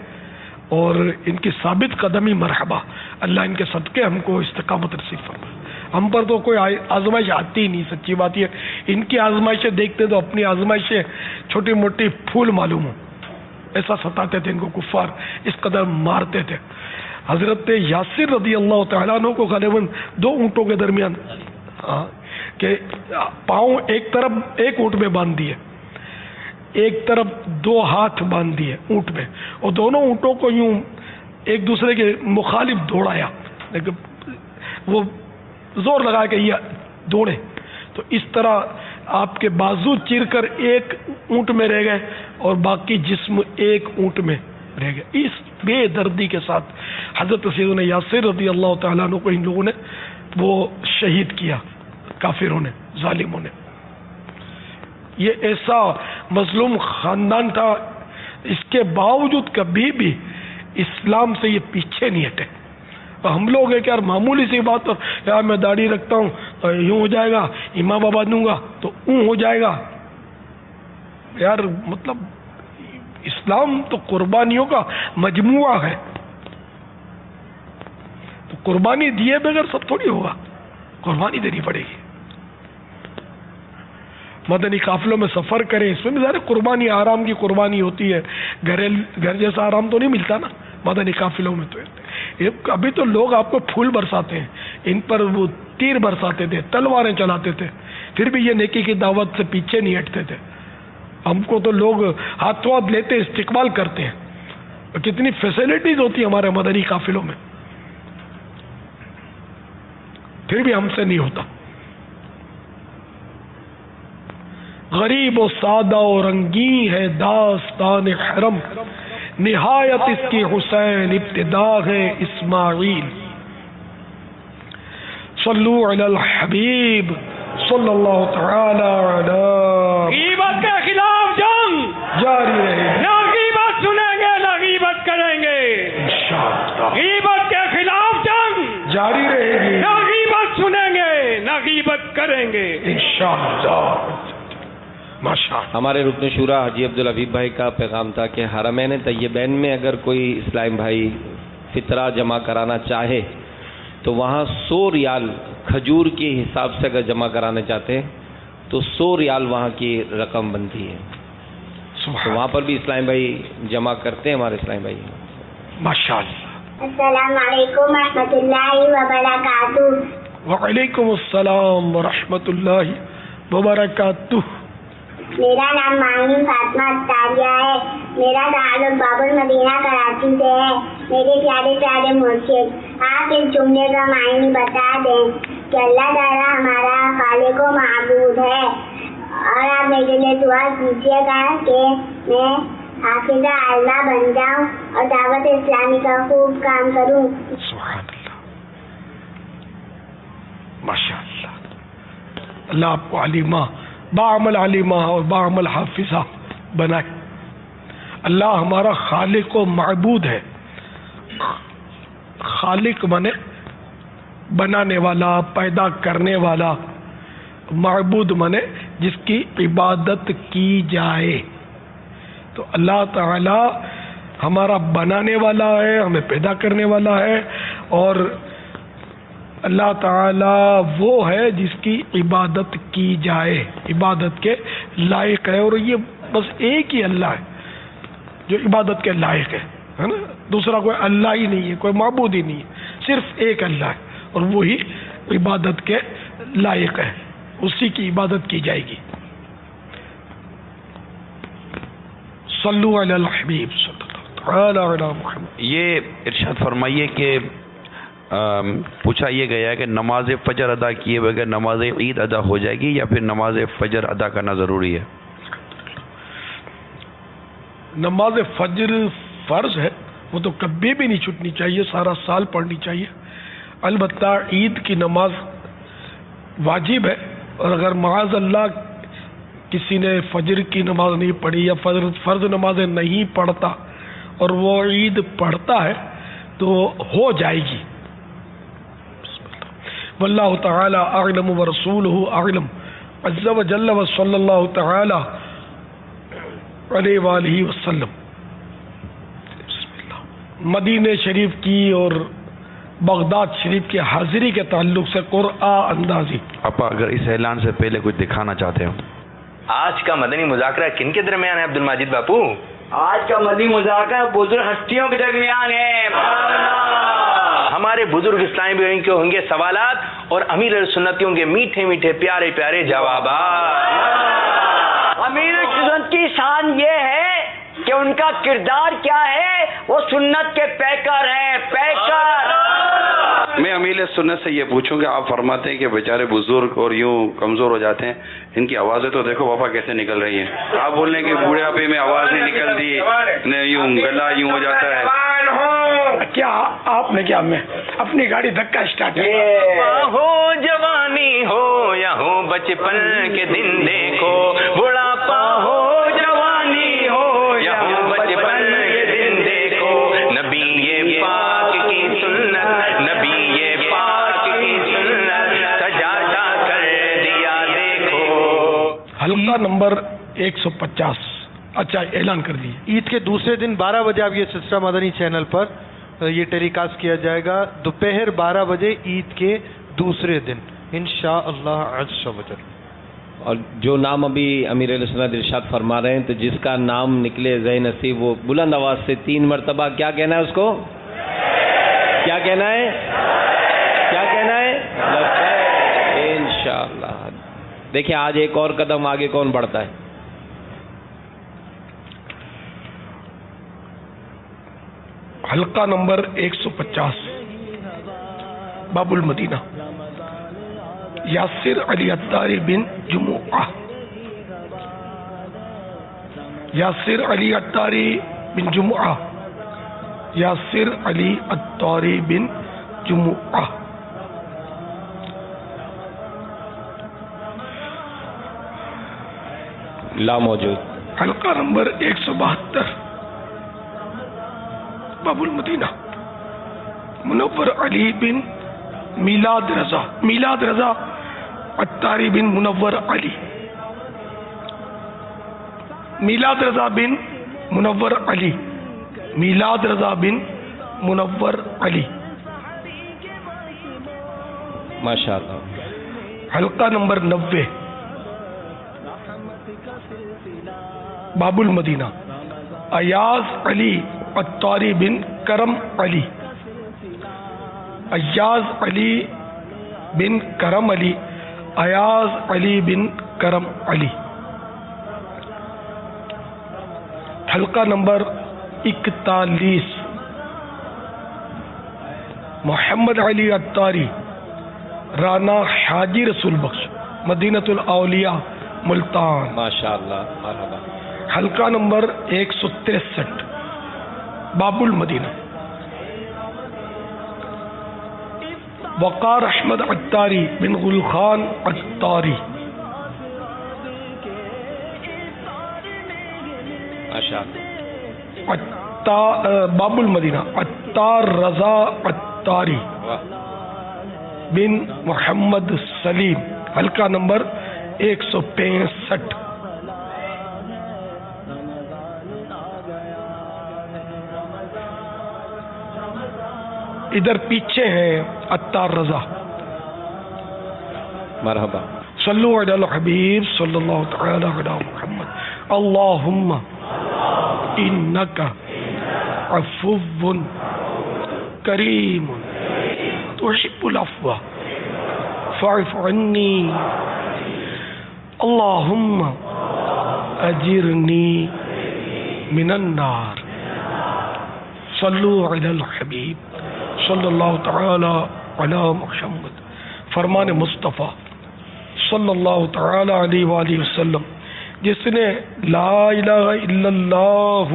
اور ان کی ثابت قدمی مرحبا. اللہ ان کے صدقے ہم کو استقامت نصیب فرمائے. ہم پر تو کوئی آزمائش آتی ہی نہیں، سچی بات یہ. ان کی آزمائشیں دیکھتے تو اپنی آزمائشیں چھوٹی موٹی پھول معلوم ہو. ایسا ستاتے تھے ان کو کفار، اس قدر مارتے تھے. حضرت یاسر رضی اللہ تعالیٰ عنہ کو غالباً 2 اونٹوں کے درمیان کہ پاؤں ایک طرف ایک اونٹ میں باندھ دیے، ایک طرف 2 ہاتھ باندھ دیے اونٹ میں، اور دونوں اونٹوں کو یوں ایک دوسرے کے مخالف دوڑایا. وہ زور لگا کہ یہ دوڑے، تو اس طرح آپ کے بازو چیر کر ایک اونٹ میں رہ گئے اور باقی جسم ایک اونٹ میں رہ گئے. اس بے دردی کے ساتھ حضرت سیدنا یاسر رضی اللہ تعالیٰ عنہ کو ان لوگوں نے وہ شہید کیا، کافروں نے، ظالموں نے. یہ ایسا مظلوم خاندان تھا، اس کے باوجود کبھی بھی اسلام سے یہ پیچھے نہیں ہٹے. ہم لوگ ہیں کہ یار معمولی سی بات پر یار میں داڑھی رکھتا ہوں تو یوں ہو جائے گا، امام بابا دوں گا تو اون ہو جائے گا. یار مطلب اسلام تو قربانیوں کا مجموعہ ہے، تو قربانی دیے بغیر سب تھوڑی ہوگا، قربانی دینی پڑے گی. مدنی قافلوں میں سفر کریں، اس میں بھی ظاہر قربانی، آرام کی قربانی ہوتی ہے. گھر جیسا آرام تو نہیں ملتا نا مدنی قافلوں میں. تو ابھی تو لوگ آپ کو پھول برساتے ہیں، ان پر وہ تیر برساتے تھے، تلواریں چلاتے تھے، پھر بھی یہ نیکی کی دعوت سے پیچھے نہیں ہٹتے تھے. ہم کو تو لوگ ہاتھوں ہاتھ لیتے استقبال کرتے ہیں. کتنی فیسلٹیز ہوتی ہیں ہمارے مدنی قافلوں میں، پھر بھی ہم سے نہیں ہوتا. غریب و سادہ و رنگین ہے داستان حرم، نہایت اس کی حسین ابتدا ہے اسماعیل. صلو علی الحبیب صلی اللہ تعالی علی. غیبت کے خلاف جنگ جاری رہے، نہ غیبت سنیں گے نہ غیبت کریں گے. غیبت کے خلاف جنگ جاری رہے گی، نہ غیبت سنیں گے نہ غیبت کریں گے انشاءاللہ. ہمارے رکن شورا حاجی عبدالحبیب بھائی کا پیغام تھا کہ حرمین طیبین میں اگر کوئی اسلام بھائی فطرہ جمع کرانا چاہے تو وہاں 100 ریال کھجور کے حساب سے اگر جمع کرانا چاہتے ہیں تو 100 ریال وہاں کی رقم بنتی ہے. تو وہاں پر بھی اسلام بھائی جمع کرتے ہیں ہمارے اسلام بھائی. ماشاءاللہ. السلام علیکم ورحمۃ اللہ وبرکاتہ. وعلیکم السلام ورحمۃ اللہ وبرکاتہ. میرا نام مانی فاطمہ اطاریہ ہے. میرا تعلق باب المدینہ کراچی سے ہے. میرے پیارے پیارے مرشد، آپ اس جملے کا معنی بتا دیں کہ اللہ تعالیٰ ہمارا خالق و معبود ہے، اور آپ میرے لیے دعا کیجیے گا کہ میں حافظہ اللہ بن جاؤں اور دعوت اسلامی کا خوب کام کروں. سبحان اللہ، ماشاء اللہ. اللہ آپ کو علیمہ، باعمل علیمہ اور باعمل حافظہ بنائے. اللہ ہمارا خالق و معبود ہے. خالق بنے بنانے والا، پیدا کرنے والا. معبود مانے جس کی عبادت کی جائے. تو اللہ تعالی ہمارا بنانے والا ہے، ہمیں پیدا کرنے والا ہے، اور اللہ تعالی وہ ہے جس کی عبادت کی جائے، عبادت کے لائق ہے. اور یہ بس ایک ہی اللہ ہے جو عبادت کے لائق ہے نا. دوسرا کوئی اللہ ہی نہیں ہے، کوئی معبود ہی نہیں ہے، صرف ایک اللہ ہے اور وہی عبادت کے لائق ہے، اسی کی عبادت کی جائے گی. صلو علی الحبیب صلی اللہ علیہ محمد. یہ ارشاد فرمائیے کہ پوچھا یہ گیا ہے کہ نماز فجر ادا کیے بغیر نماز عید ادا ہو جائے گی یا پھر نماز فجر ادا کرنا ضروری ہے؟ نماز فجر فرض ہے، وہ تو کبھی بھی نہیں چھوٹنی چاہیے، سارا سال پڑھنی چاہیے. البتہ عید کی نماز واجب ہے، اور اگر معاذ اللہ کسی نے فجر کی نماز نہیں پڑھی یا فرض نمازیں نہیں پڑھتا اور وہ عید پڑھتا ہے تو ہو جائے گی. واللہ تعالی اعلم ورسولہ اعلم عز وجل وصلی اللہ تعالی علیہ وآلہ وسلم. مدینہ شریف کی اور بغداد شریف کی حاضری کے تعلق سے قرآن اندازی. آپ اگر اس اعلان سے پہلے کچھ دکھانا چاہتے ہو. آج کا مدنی مذاکرہ کن کے درمیان ہے عبد الماجد باپو؟ آج کا مدنی مذاکرہ بزرگ ہستیوں کے درمیان ہے. ہمارے بزرگ اسلامی بھائیوں کے ہوں گے سوالات اور امیر سنتیوں کے میٹھے میٹھے پیارے پیارے جوابات. امیر سنت کی شان یہ ہے کہ ان کا کردار کیا ہے، وہ سنت کے پیکر ہیں، پیکر. میں امیر سنت سے یہ پوچھوں کہ آپ فرماتے ہیں کہ بیچارے بزرگ اور یوں کمزور ہو جاتے ہیں، ان کی آوازیں تو دیکھو پاپا کیسے نکل رہی ہیں. آپ بول رہے ہیں کہ بوڑھاپے میں آواز نہیں نکلتی، یوں گلا یوں ہو جاتا ہے. کیا آپ نے کیا میں اپنی گاڑی دھکا اسٹارٹ ہو جوانی ہو یا ہو بچپن کے دن دیکھو، بڑھاپا ہو جوانی ہو یا ہو بچپن کے دن دیکھو، نبی یہ پاک کی سنت، نبی یہ پاک کی سنت سجادہ کر دیا دیکھو. حلقہ نمبر 150. اچھا اعلان کر دیے. عید کے دوسرے دن 12 بجے آپ یہ سلسلہ مدنی چینل پر یہ ٹیلی کاسٹ کیا جائے گا، دوپہر 12 بجے عید کے دوسرے دن انشاءاللہ عز و جل. اور جو نام ابھی امیر علیہ سنت ارشاد فرما رہے ہیں تو جس کا نام نکلے ذہن نصیب وہ بلند آواز سے 3 مرتبہ کیا کہنا ہے، اس کو کیا کہنا ہے، کیا کہنا ہے انشاءاللہ. دیکھیں آج ایک اور قدم آگے کون بڑھتا ہے. حلقہ نمبر 150 باب المدینہ. یاسر علی عطاری بن جمعہ. یاسر علی عطاری بن جمعہ. یاسر علی عطاری بن جمعہ. لا موجود. حلقہ نمبر 172 باب المدینہ. منور علی بن میلاد رضا. میلاد رضا عطاری بن منور علی. میلاد رضا بن منور علی. میلاد رضا بن منور علی. ماشاءاللہ. حلقہ نمبر 90 باب المدینہ. ایاز علی عطاری بن کرم علی. ایاز علی بن کرم علی. ایاز علی بن کرم علی. حلقہ نمبر 41 محمد علی عطاری رانا حاجی رسول بخش مدینۃ الاولیاء ملتان. ماشاءاللہ مرحبا. حلقہ نمبر 163 باب المدینہ. وقار احمد عطاری بن گلخان عطاری. باب المدینہ. عطار رضا عطاری بن محمد سلیم. حلقہ نمبر 165. ادھر پیچھے ہیں عطار رضا. مرحبا. صلو علی الحبیب صلی اللہ تعالی علی محمد. اللہم انک عفو کریم تحب العفو فاعف عنی. اللہم اجرنی من النار. صلو علی الحبیب صلی اللہ تعالی علی محمد. فرمان مصطفیٰ صلی اللہ تعالی علیہ وآلہ وسلم، جس نے لا الہ الا اللہ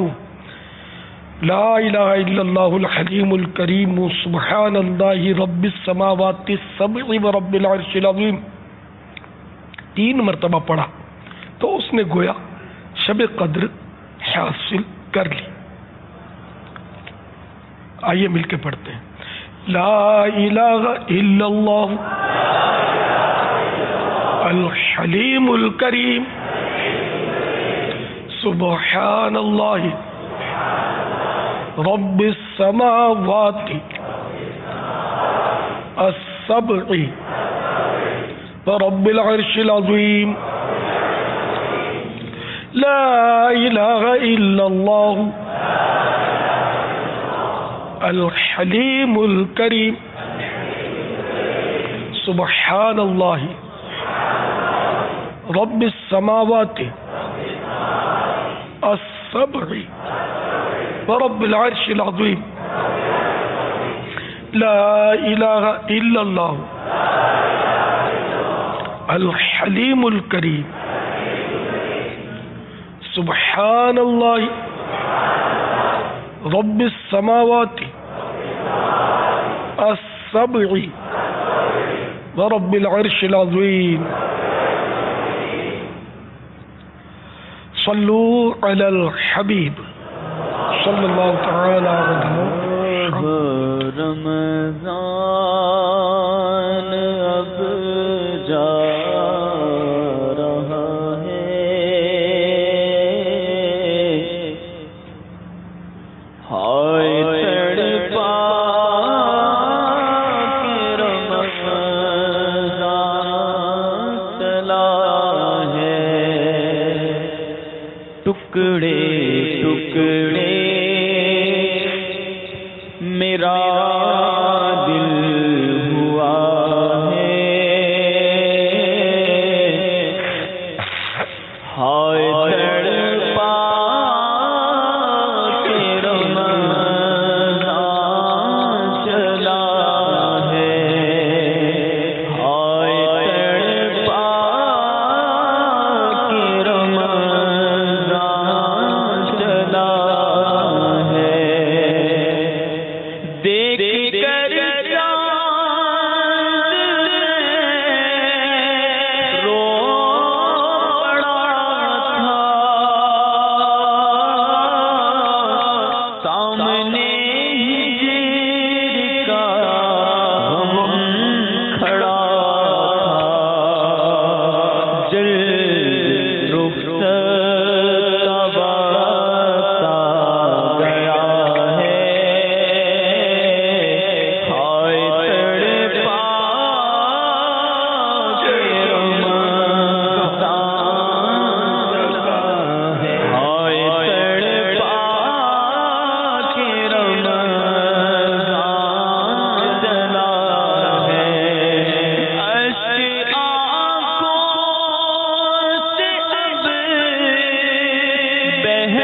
الحلیم الکریم سبحان اللہ رب السماوات السبع و رب العرش العظیم 3 مرتبہ پڑھا تو اس نے گویا شب قدر حاصل کر لی. آئیے مل کے پڑھتے ہیں. لا الہ الا اللہ الحلیم الکریم سبحان اللہ رب السماوات السبع ورب العرش العظیم. لا الہ الا اللہ الحلیم الکریم سبحان اللہ رب السماوات السبع ورب العرش العظیم. لا الہ الا اللہ الحلیم الکریم سبحان اللہ رب السماوات السبع ورب العرش العظیم. صلو علی الحبیب صلی اللہ تعالی علیہ رمضان اب جا رہا ہے، ہائے تڑپا کے رمضان چلا ہے، ٹکڑے ٹکڑے میرا دل ہوا ہے، ہائے تڑپا کے رمضان چلا ہے، ہائے تڑپا کے رمضان چلا ہے. دیکھ کر چاند رو پڑا تھا، سامنے ہجر کا غم کھڑا تھا، جل رخصت وقت آ گیا ہے، ہائے تڑپا کے رمضان چلا ہے، ہائے تڑپا کے رمضان چلا ہے. اشک آنکھوں سے اب بہہ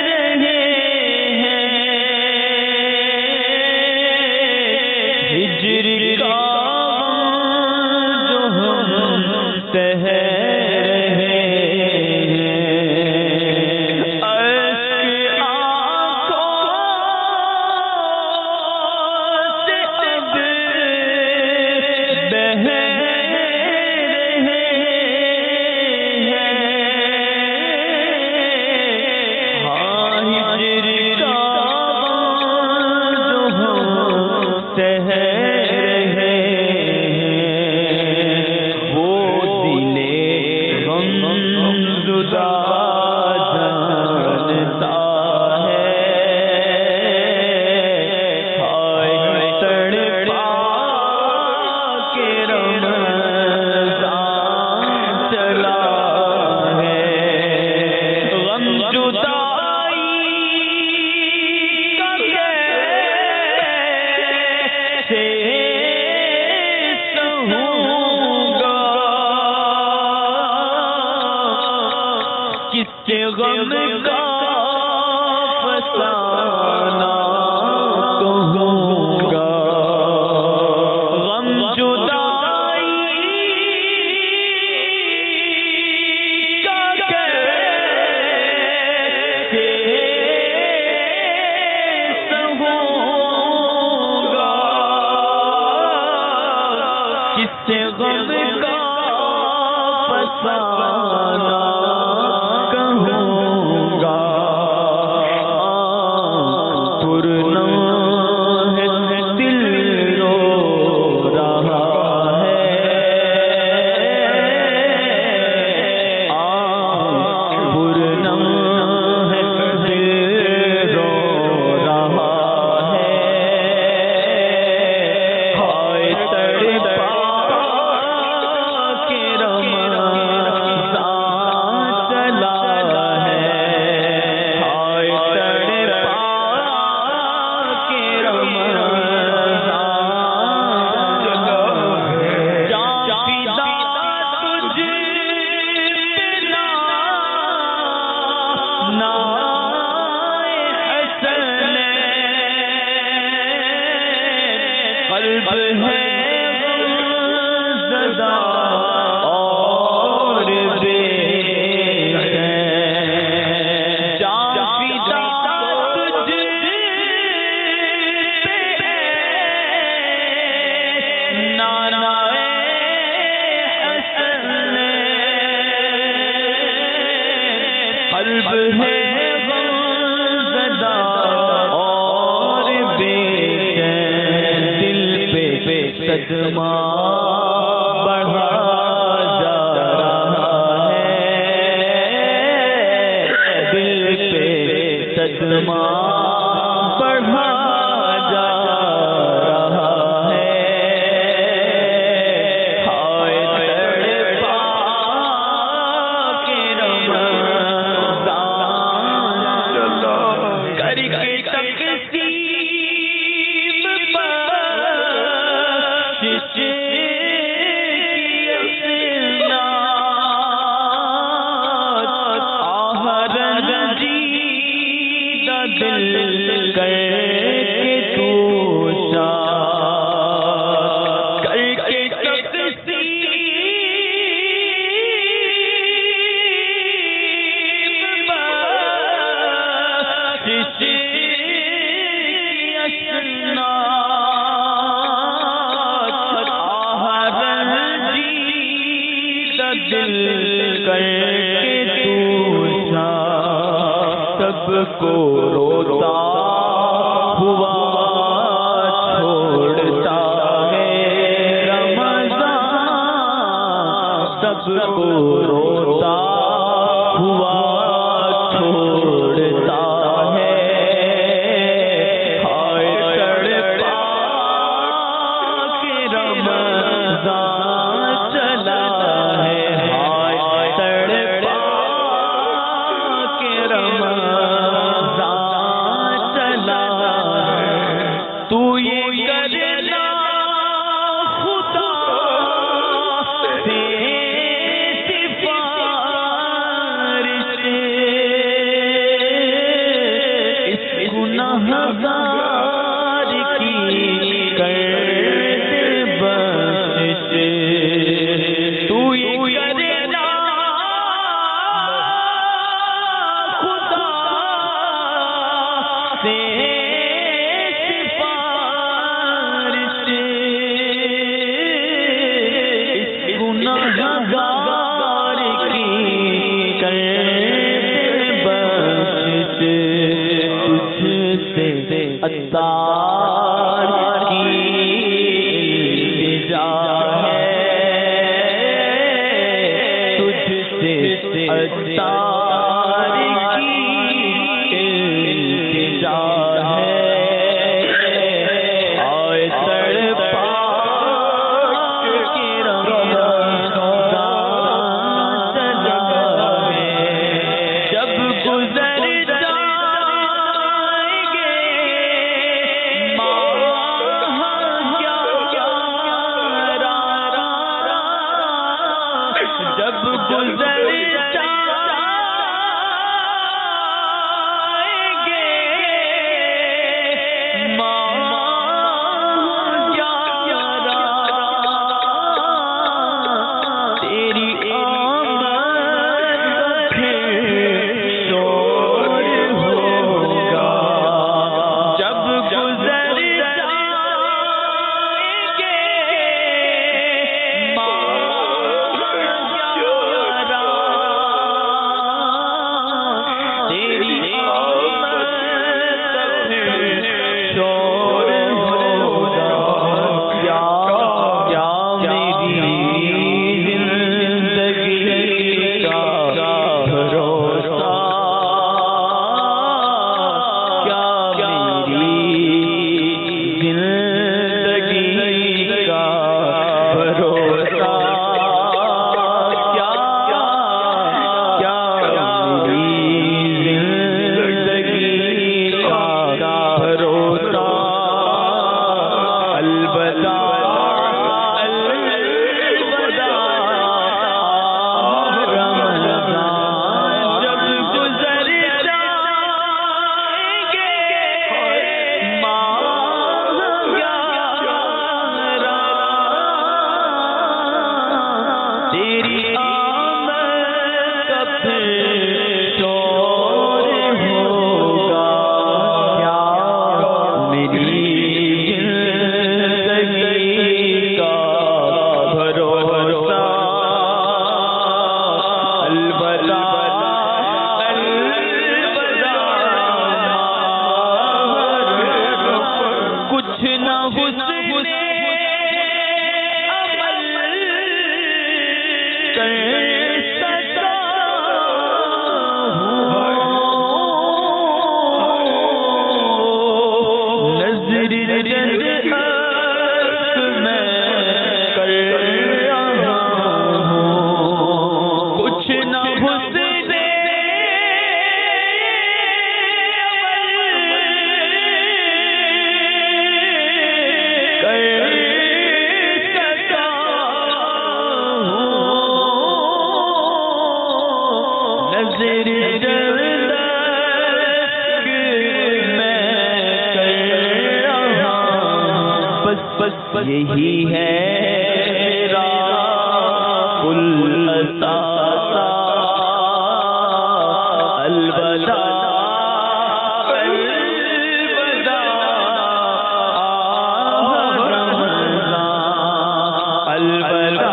رہے ہیں، ہجر کا غم جو ہم سہ رہے ہیں. اشک آنکھوں سے اب بہہ رہے ہیں، ہاں ہجر کا غم جو ہم سہ رہے ہیں، وہ دل غم کا فسانہ کہوں گا، غم جدائی کا کیسے سہوں گا، کس سے غم کا فسانہ ماں نہ حسن عمل کر سکا ہوں، نظر جد حق میں کر رہا ہوں، کچھ نہ حسن یہی ہے میرا کل اثارا، الوداع الوداع الوداع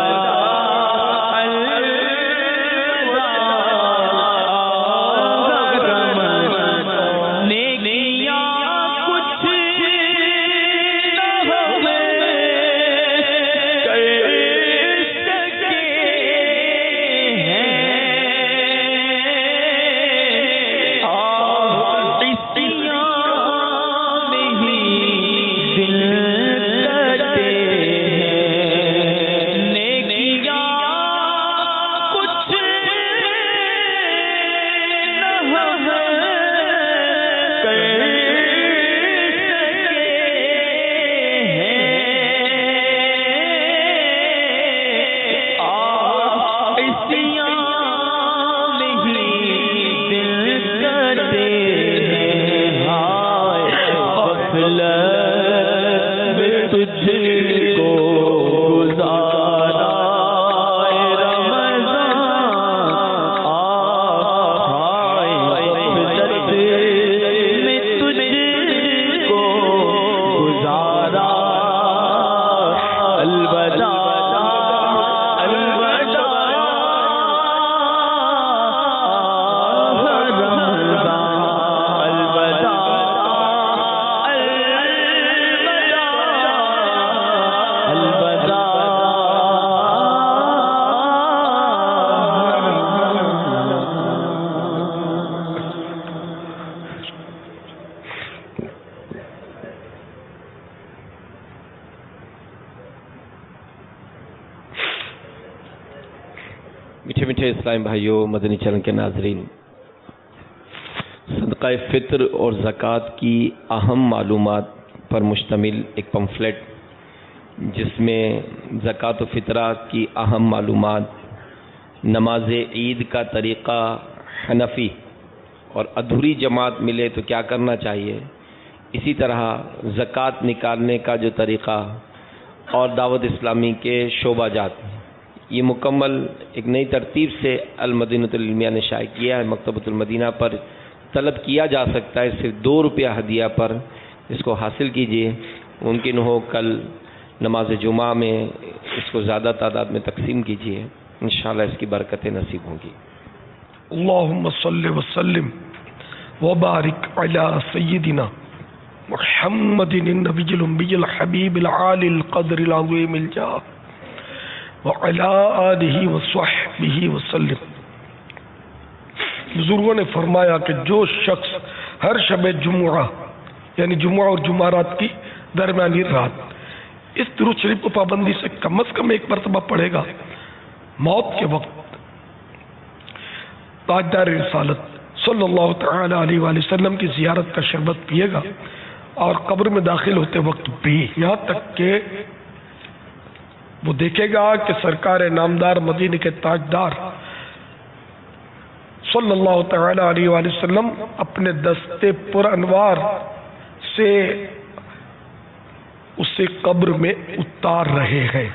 میٹھے میٹھے اسلام بھائیوں، مدنی چینل کے ناظرین، صدقہ فطر اور زکوٰۃ کی اہم معلومات پر مشتمل ایک پمفلٹ جس میں زکوٰۃ و فطرہ کی اہم معلومات، نماز عید کا طریقہ حنفی اور ادھوری جماعت ملے تو کیا کرنا چاہیے، اسی طرح زکوٰۃ نکالنے کا جو طریقہ اور دعوت اسلامی کے شعبہ جات، یہ مکمل ایک نئی ترتیب سے المدینہ العلمیہ نے شائع کیا ہے۔ مکتبۃ المدینہ پر طلب کیا جا سکتا ہے، صرف 2 روپیہ ہدیہ پر اس کو حاصل کیجیے۔ ممکن ہو کل نماز جمعہ میں اس کو زیادہ تعداد میں تقسیم کیجیے، انشاءاللہ اس کی برکتیں نصیب ہوں گی۔ اللہم صلی وسلم وبارک علی سیدنا محمد النبی الأمی الحبیب العالی القدر العظیم الجاہ وعلی آلہ وصحبہ وسلم۔ بزرگوں نے فرمایا کہ جو شخص ہر شب جمعہ یعنی جمعہ اور جمعرات کی درمیانی رات اس درود شریف کو پابندی سے کم از کم 1 مرتبہ پڑھے گا، موت کے وقت تاجدار رسالت صلی اللہ تعالی علیہ وآلہ وسلم کی زیارت کا شربت پیے گا، اور قبر میں داخل ہوتے وقت بھی، یہاں تک کہ وہ دیکھے گا کہ سرکار نامدار مدینے کے تاجدار صلی اللہ تعالی علیہ وآلہ وسلم اپنے دستے پر انوار سے اسے قبر میں اتار رہے ہیں۔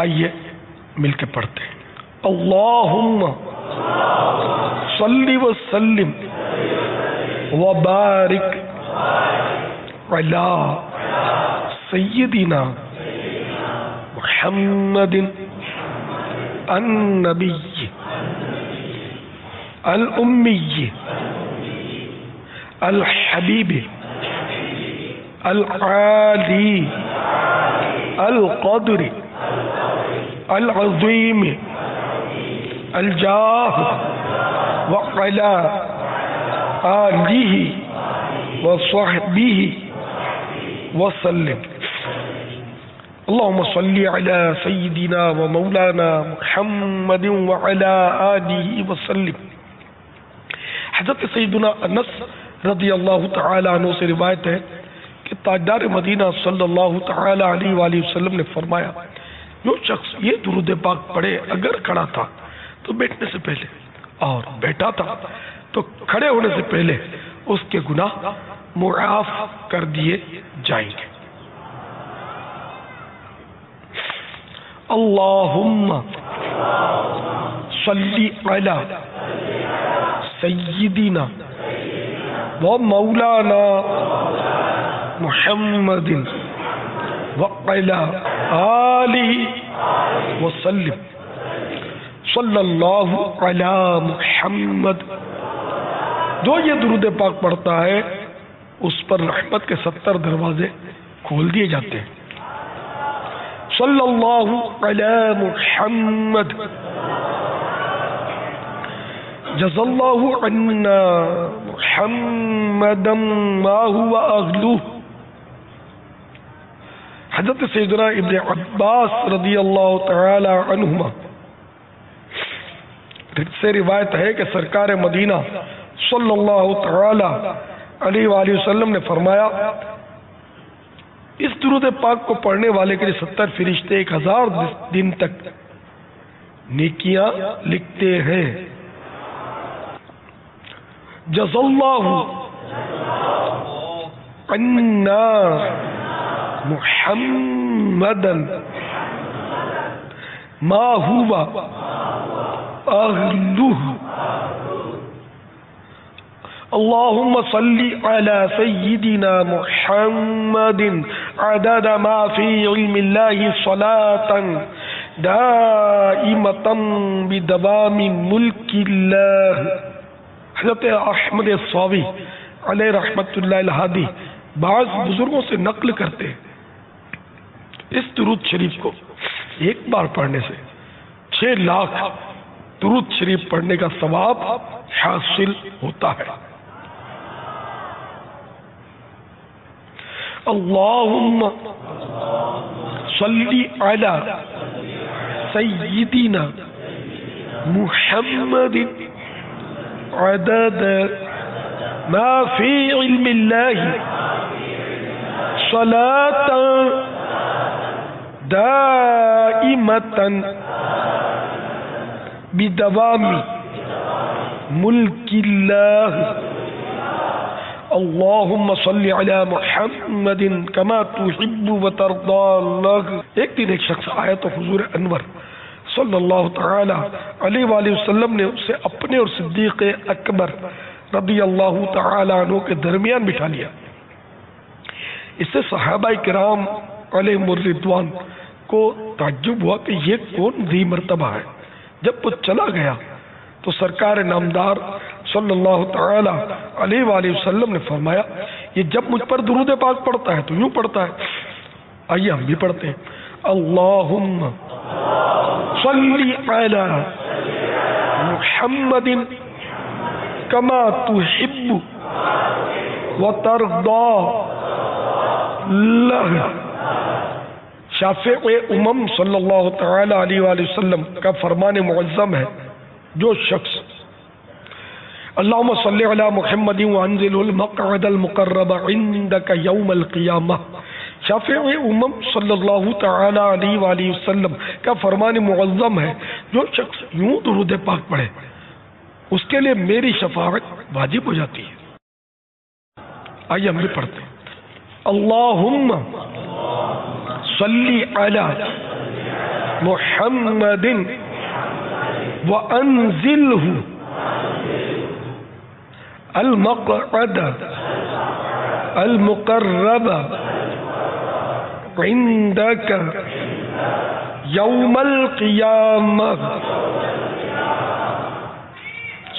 آئیے مل کے پڑھتے ہیں۔ اللہم صلی وسلم وبارک علی سیدنا محمد النبی الأمی الحبیب العالی القدر العظیم الجاہ وعلا آلہ وصحبہ وسلم. اللهم صل على سيدنا ومولانا محمد وعلى آله وسلم. حضرت سیدنا انس رضی اللہ تعالی عنہ سے روایت ہے کہ تاجدار مدینہ صلی اللہ تعالی علیہ وآلہ وسلم نے فرمایا جو شخص یہ درود پاک پڑھے اگر کھڑا تھا تو بیٹھنے سے پہلے اور بیٹھا تھا تو کھڑے ہونے سے پہلے اس کے گناہ معاف کر دیے جائیں گے. اللہم صلی علی سیدنا و مولانا محمد وعلی آلہ وسلم. صلی اللہ علی محمد. جو یہ درود پاک پڑھتا ہے اس پر رحمت کے 70 دروازے کھول دیے جاتے ہیں. صلی اللہ علی محمد. جزا اللہ عنا محمدا ما هو اہلہ. حضرت سیدنا ابن عباس رضی اللہ تعالی عنہما سے روایت ہے کہ سرکار مدینہ صلی اللہ تعالی علیہ وآلہ وسلم نے فرمایا اس درود پاک کو پڑھنے والے کے لیے 70 فرشتے 1000 دن تک نیکیاں لکھتے ہیں. جزا اللہ عنا محمدا ما هو اہلہ. اللهم صل على سيدنا محمد عدد ما في علم الله صلاة دائمة بدوام ملك الله. حضرت احمد صاوی علیہ رحمت اللہ الہادی بعض بزرگوں سے نقل کرتے ہیں اس درود شریف کو ایک بار پڑھنے سے 6 لاکھ درود شریف پڑھنے کا ثواب حاصل ہوتا ہے. اللہم صلی علی سیدنا محمد عدد ما فی علم اللہ صلاة دائمة بدوام ملک اللہ. اللہم صلی علی محمد کما تحب وترضى اللہ. ایک دن ایک شخص آیا تو حضور انور صلی اللہ تعالی علیہ وآلہ وسلم نے اسے اپنے اور صدیق اکبر رضی اللہ تعالی عنہ کے درمیان بٹھا لیا. اس سے صحابہ کرام علیہم الرضوان کو تعجب ہوا کہ یہ کون ذی مرتبہ ہے. جب وہ چلا گیا تو سرکار نامدار صلی اللہ تعالی علیہ وآلہ وسلم نے فرمایا یہ جب مجھ پر درود پاک پڑھتا ہے تو یوں پڑھتا ہے. آئیے ہم بھی پڑھتے ہیں. اللہم صلی علی محمد کما تحب وترضى اللہ. شافع امم صلی اللہ تعالی علیہ وآلہ وسلم کا فرمان معظم ہے جو شخص اللہم صلی علی محمد وانزل المقعد المقرب عندك یوم القیامہ. شافع امم صلی اللہ تعالی علیہ وآلہ وسلم کا فرمان معظم ہے جو شخص یوں درود پاک پڑھے اس کے لیے میری شفاعت واجب ہو جاتی ہے. آئیے ہم بھی پڑھتے ہیں. اللہم صلی علی محمد وانزلہ المقعد المقرب عندك یوم القیامہ.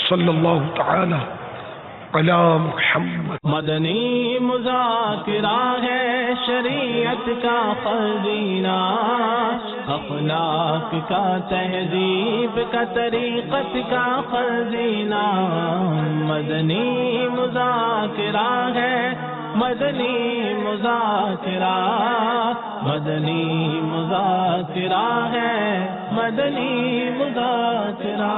صلی اللہ تعالی علی محمد. مدنی مذاکرہ ہے شریعت کا خزینہ، اخلاق کا تہذیب کا طریقت کا خزینہ. مدنی مذاکرہ ہے، مدنی مذاکرہ، مدنی مذاکرہ ہے، مدنی مذاکرہ.